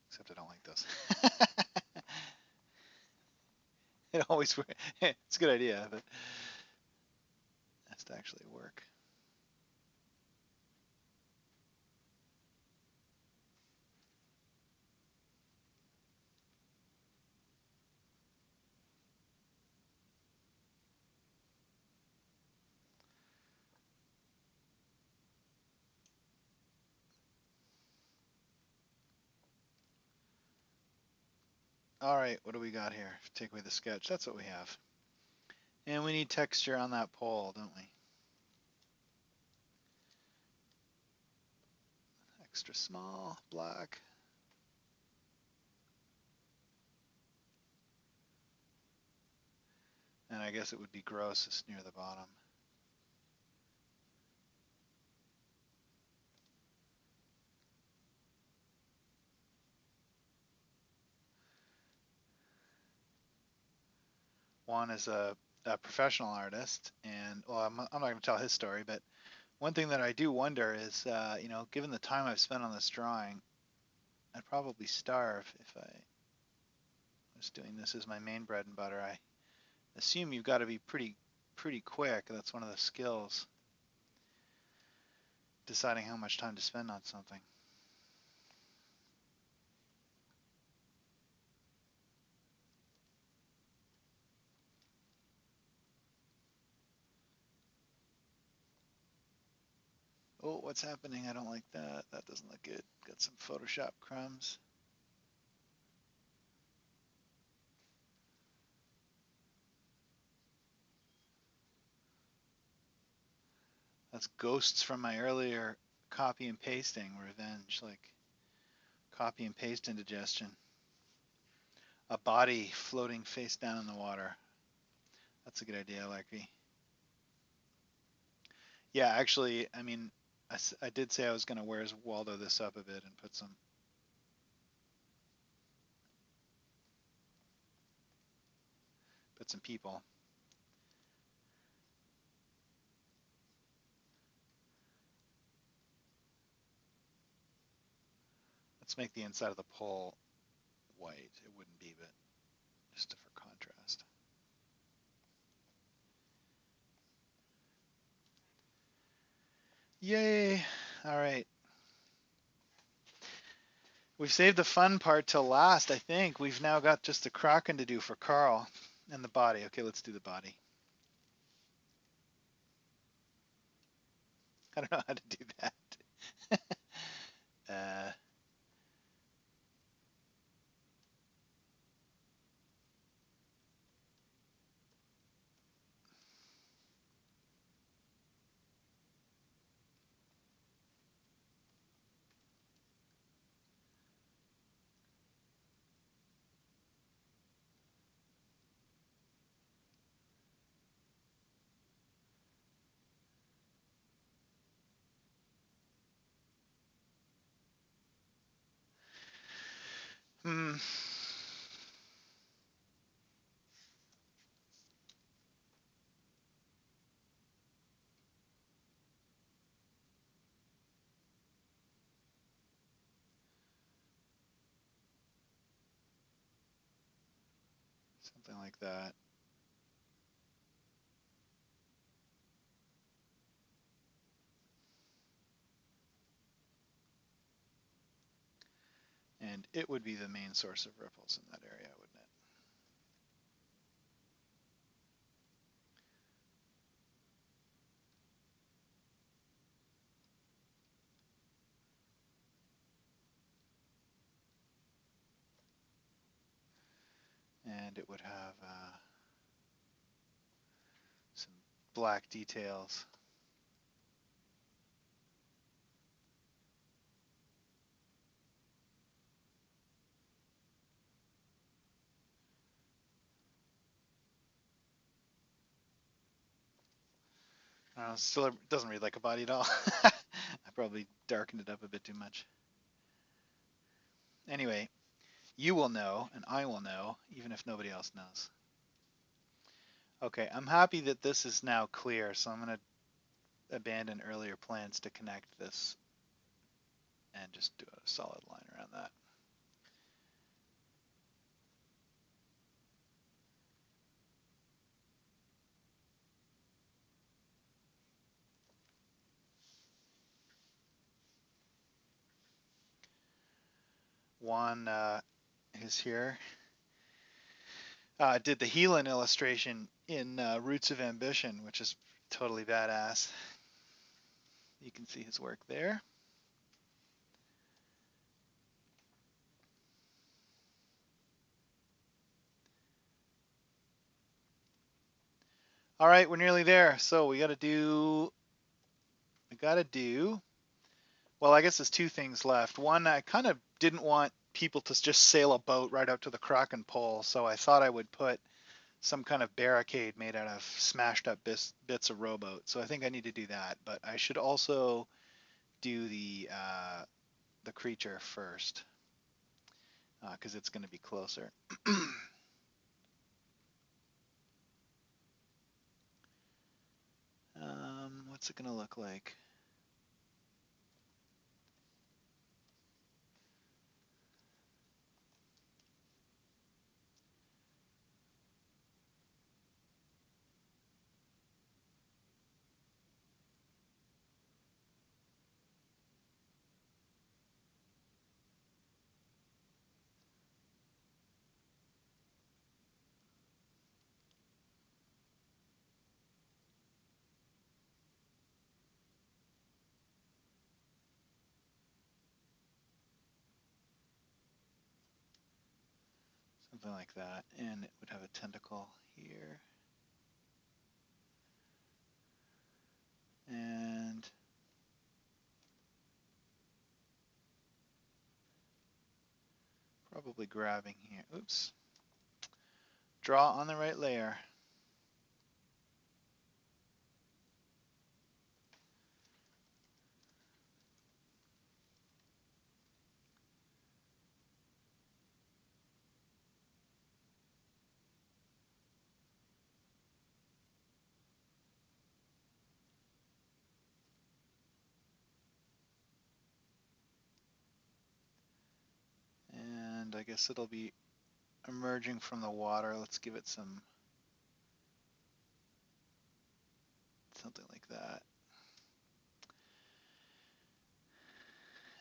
Speaker 1: Except I don't like those. It always works. It's a good idea, but it has to actually work. All right, what do we got here? Take away the sketch. That's what we have. And we need texture on that pole, don't we? Extra small, black. And I guess it would be grossest near the bottom. Juan is a professional artist, and well, I'm not going to tell his story, but one thing that I do wonder is, given the time I've spent on this drawing, I'd probably starve if I was doing this as my main bread and butter. I assume you've got to be pretty quick. That's one of the skills, deciding how much time to spend on something. Oh, what's happening? I don't like that. That doesn't look good. Got some Photoshop crumbs. That's ghosts from my earlier copy and pasting revenge, like copy and paste indigestion. A body floating face down in the water. That's a good idea, Larky. Yeah, actually, I mean, I did say I was going to Where's Waldo this up a bit and put some people. Let's make the inside of the pole white. It wouldn't be, but just for contrast. Yay! All right. We've saved the fun part till last, I think. We've now got just the Kraken to do for Carl and the body. Okay, let's do the body. I don't know how to do that. uh, hmm. Something like that. And it would be the main source of ripples in that area, wouldn't it? And it would have some black details. Still it doesn't read like a body at all. I probably darkened it up a bit too much. Anyway, you will know, and I will know, even if nobody else knows. Okay, I'm happy that this is now clear, so I'm going to abandon earlier plans to connect this and just do a solid line around that. Juan is here. Did the Heelan illustration in Roots of Ambition, which is totally badass. You can see his work there. All right, we're nearly there. So we gotta do, well, I guess there's two things left. One, I kind of didn't want people to just sail a boat right out to the Kraken pole, so I thought I would put some kind of barricade made out of smashed up bits of rowboat. So I think I need to do that, but I should also do the creature first because it's going to be closer. What's it going to look like? Something like that, and it would have a tentacle here, and probably grabbing here. Oops. Draw on the right layer. And I guess it'll be emerging from the water. Let's give it something like that.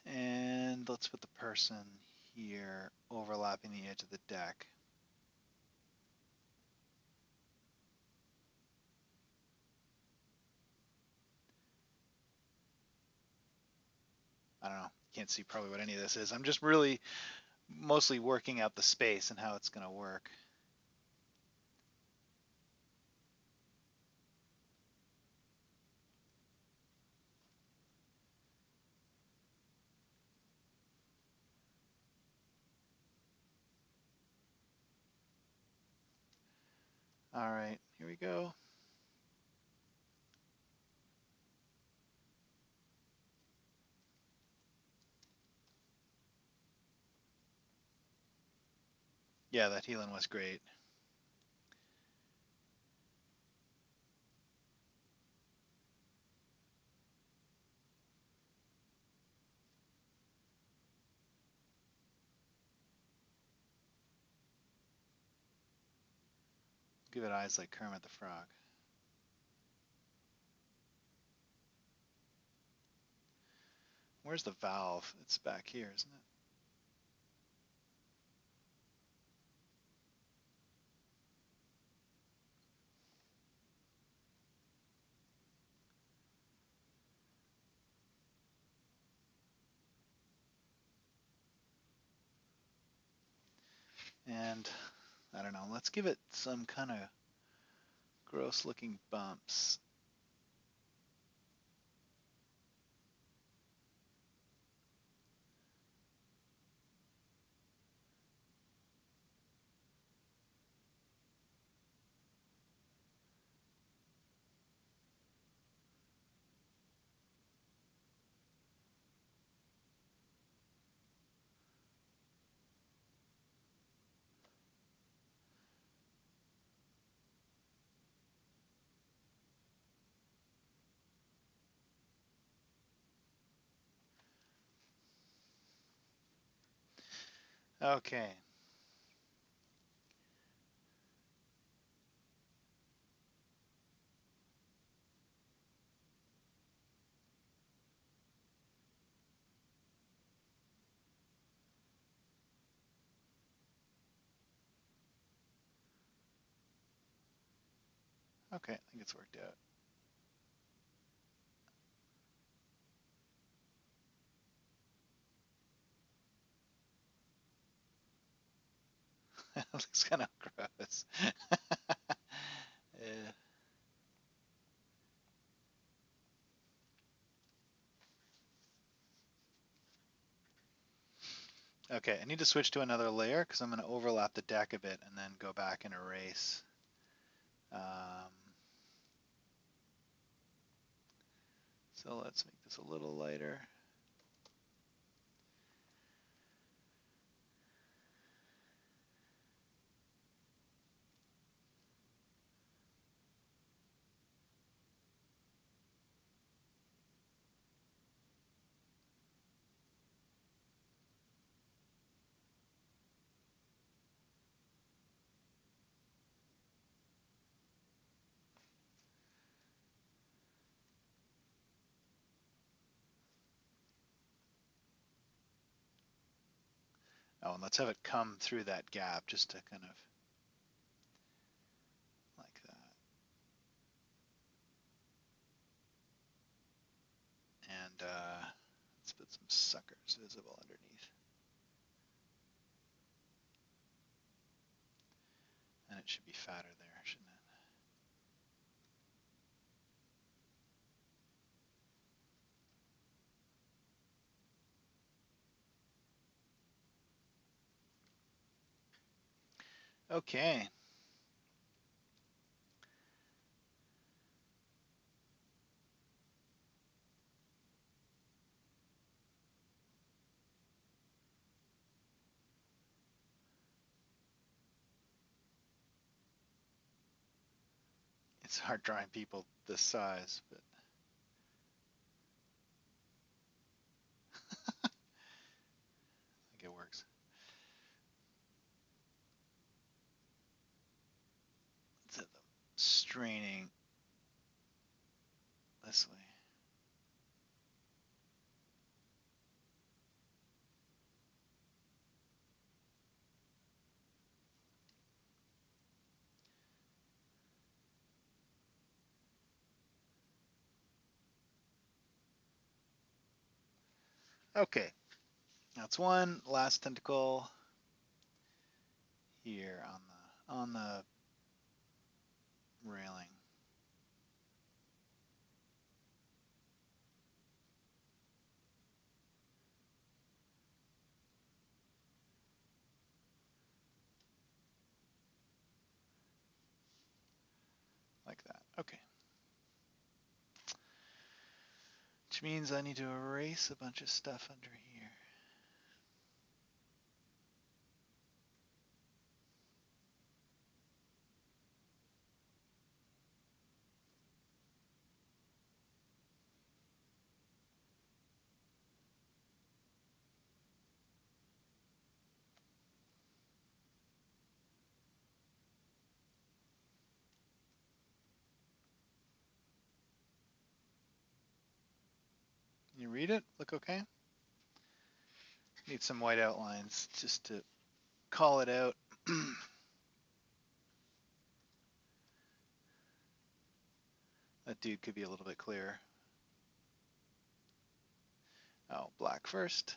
Speaker 1: And let's put the person here overlapping the edge of the deck. I don't know. You can't see probably what any of this is. I'm just really mostly working out the space and how it's going to work. All right, here we go. Yeah, that healing was great. Give it eyes like Kermit the Frog. Where's the valve? It's back here, isn't it? And I don't know. Let's give it some kind of gross looking bumps. Okay. Okay, I think it's worked out. It looks kind of gross. Yeah. Okay, I need to switch to another layer because I'm going to overlap the deck a bit and then go back and erase. So let's make this a little lighter. Oh, and let's have it come through that gap just to kind of like that. And let's put some suckers visible underneath. And it should be fatter there, shouldn't it? Okay. It's hard drawing people this size, but I think it works. Let's have them straining this way. Okay, that's one last tentacle here on the railing. Like that. Okay. Which means I need to erase a bunch of stuff under here. Can you read it? Look okay? Need some white outlines just to call it out. That dude could be a little bit clearer. Oh, black first.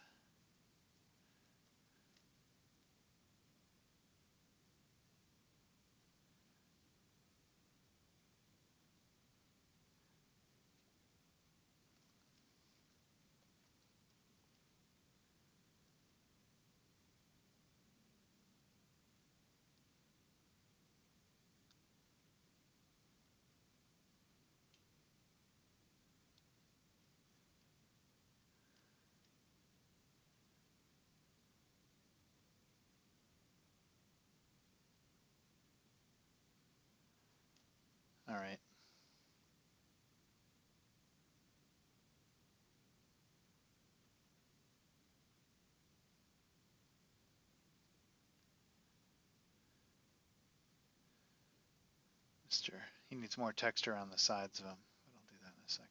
Speaker 1: All right. Mister, he needs more texture on the sides of him, but I'll do that in a second.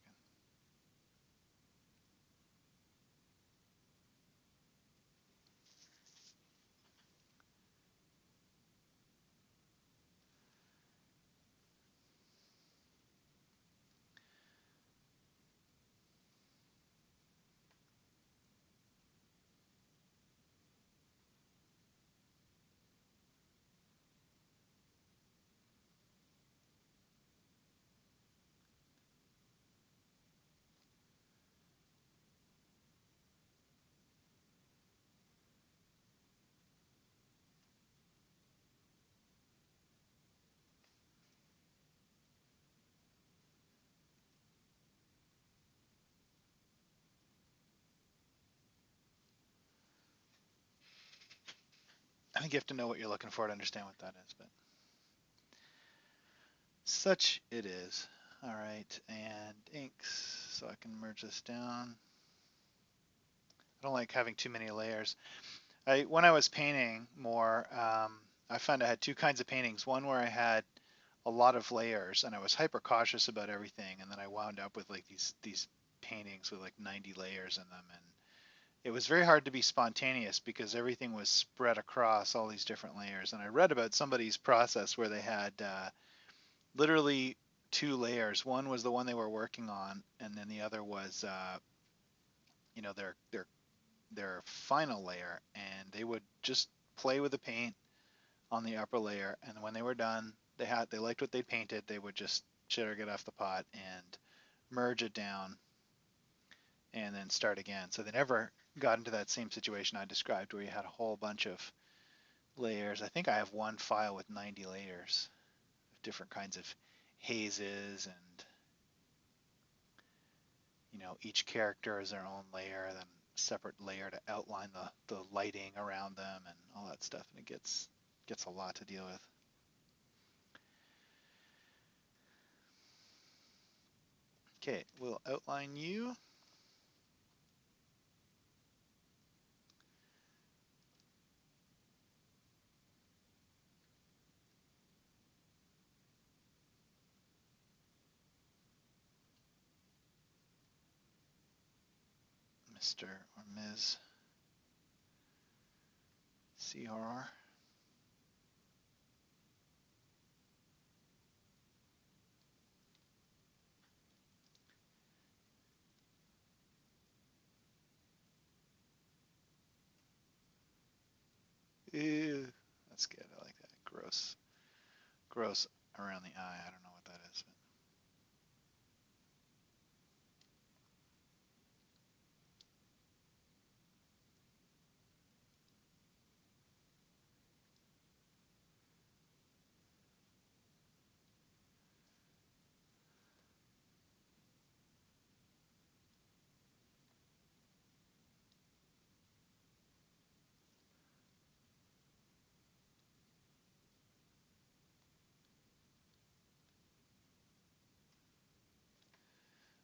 Speaker 1: I think you have to know what you're looking for to understand what that is, but such it is. All right, and inks, so I can merge this down. I don't like having too many layers. When I was painting more, I found I had two kinds of paintings. One where I had a lot of layers and I was hyper cautious about everything, and then I wound up with like these paintings with like 90 layers in them, and it was very hard to be spontaneous because everything was spread across all these different layers. And I read about somebody's process where they had literally two layers. One was the one they were working on, and then the other was their final layer, and they would just play with the paint on the upper layer, and when they were done, they liked what they painted, they would just shit or get off the pot and merge it down and then start again. So they never got into that same situation I described where you had a whole bunch of layers. I think I have one file with 90 layers of different kinds of hazes, and each character is their own layer, then a separate layer to outline the lighting around them and all that stuff, and it gets a lot to deal with. Okay, we'll outline you. Mr. or Ms. CRR. Ew, that's good. I like that. Gross. Gross around the eye. I don't know what that is.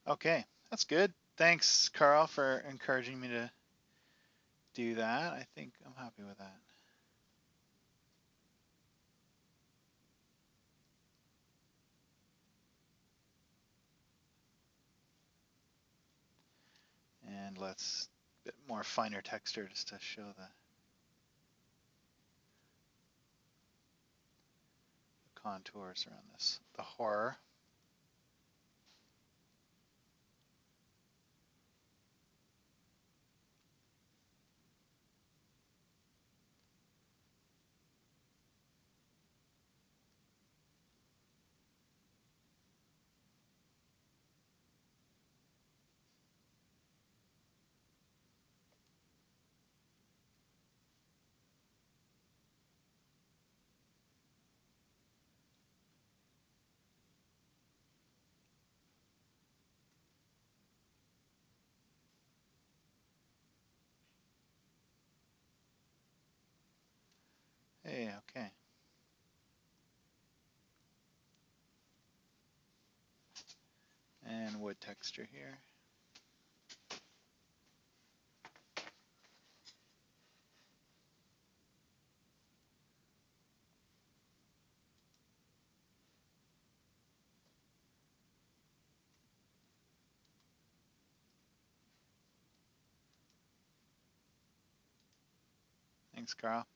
Speaker 1: Okay, that's good. Thanks, Carl, for encouraging me to do that. I think I'm happy with that. And let's a bit more finer texture just to show the contours around this. The horror. Hey, okay. And wood texture here. Thanks, Carl.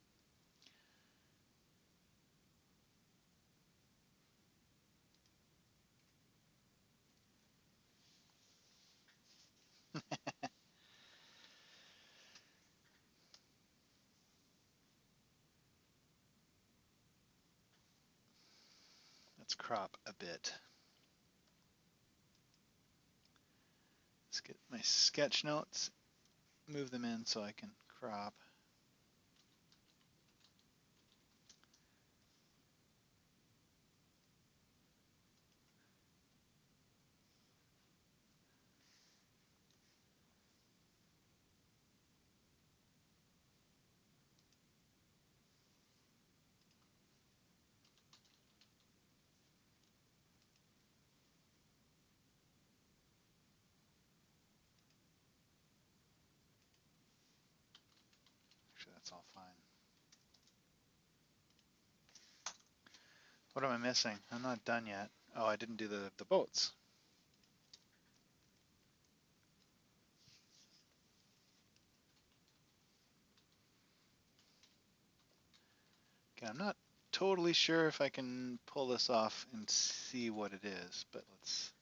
Speaker 1: Let's crop a bit. Let's get my sketch notes, move them in so I can crop. That's all fine. What am I missing? I'm not done yet. Oh, I didn't do the boats. Okay, I'm not totally sure if I can pull this off and see what it is, but let's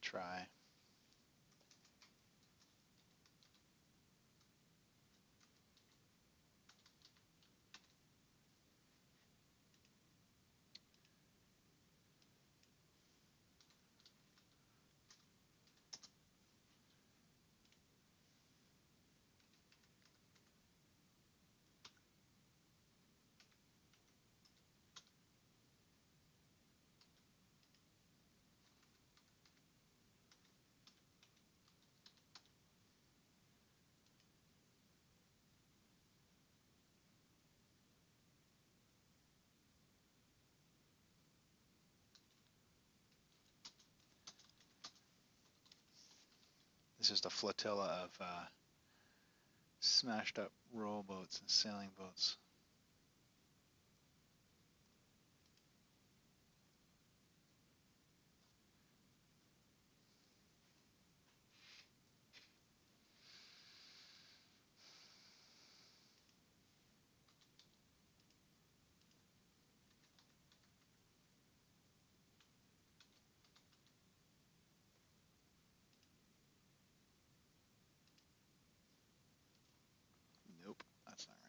Speaker 1: try. It's just a flotilla of smashed up rowboats and sailing boats. Nope, that's not right.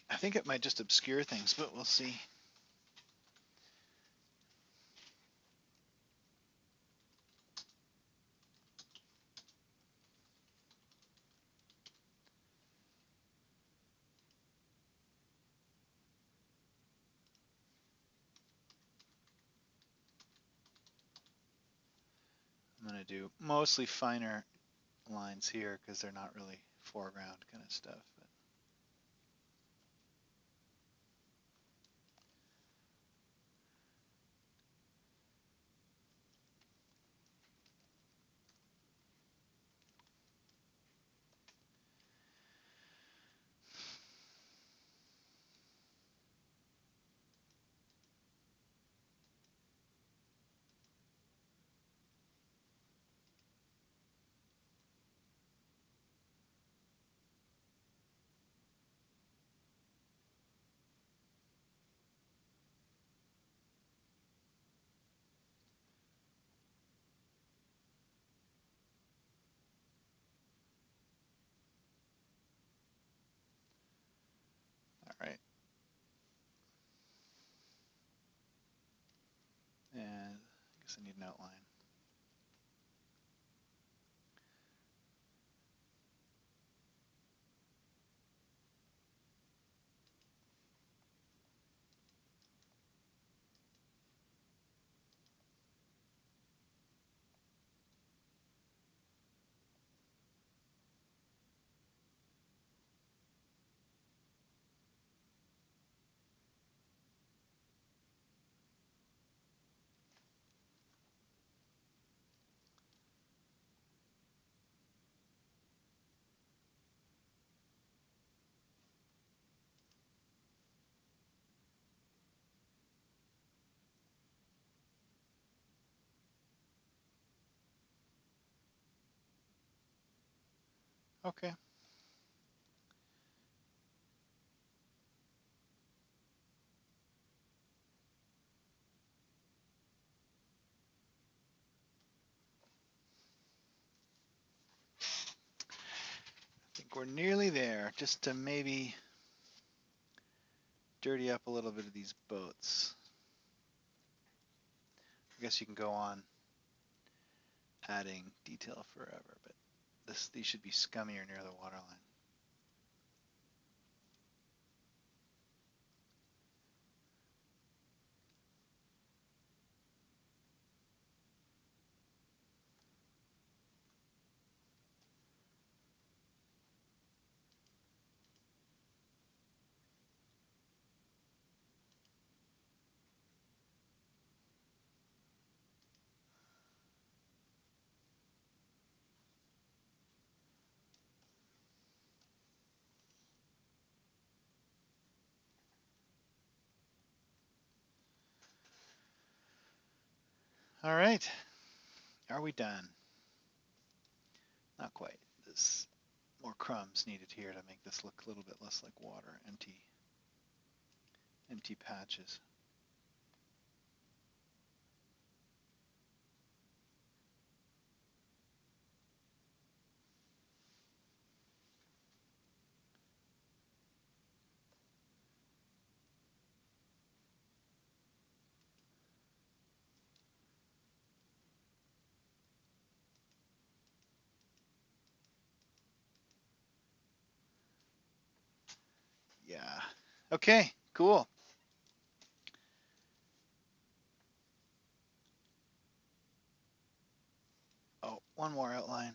Speaker 1: I think it might just obscure things, but we'll see. I'm going to do mostly finer lines here because they're not really foreground kind of stuff. But all right. And I guess I need an outline. Okay. I think we're nearly there. Just to maybe dirty up a little bit of these boats. I guess you can go on adding detail forever, but these should be scummier near the waterline. All right. Are we done? Not quite. There's more crumbs needed here to make this look a little bit less like water. Empty patches. Yeah. Okay, cool. Oh, one more outline.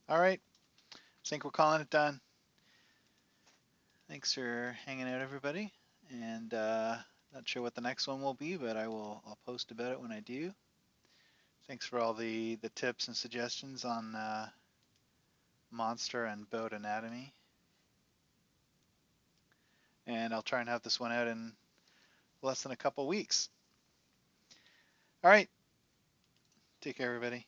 Speaker 1: All right. I think we're calling it done. Thanks for hanging out, everybody. And not sure what the next one will be, but I'll post about it when I do. Thanks for all the tips and suggestions on monster and boat anatomy. And I'll try and have this one out in less than a couple weeks. All right. Take care, everybody.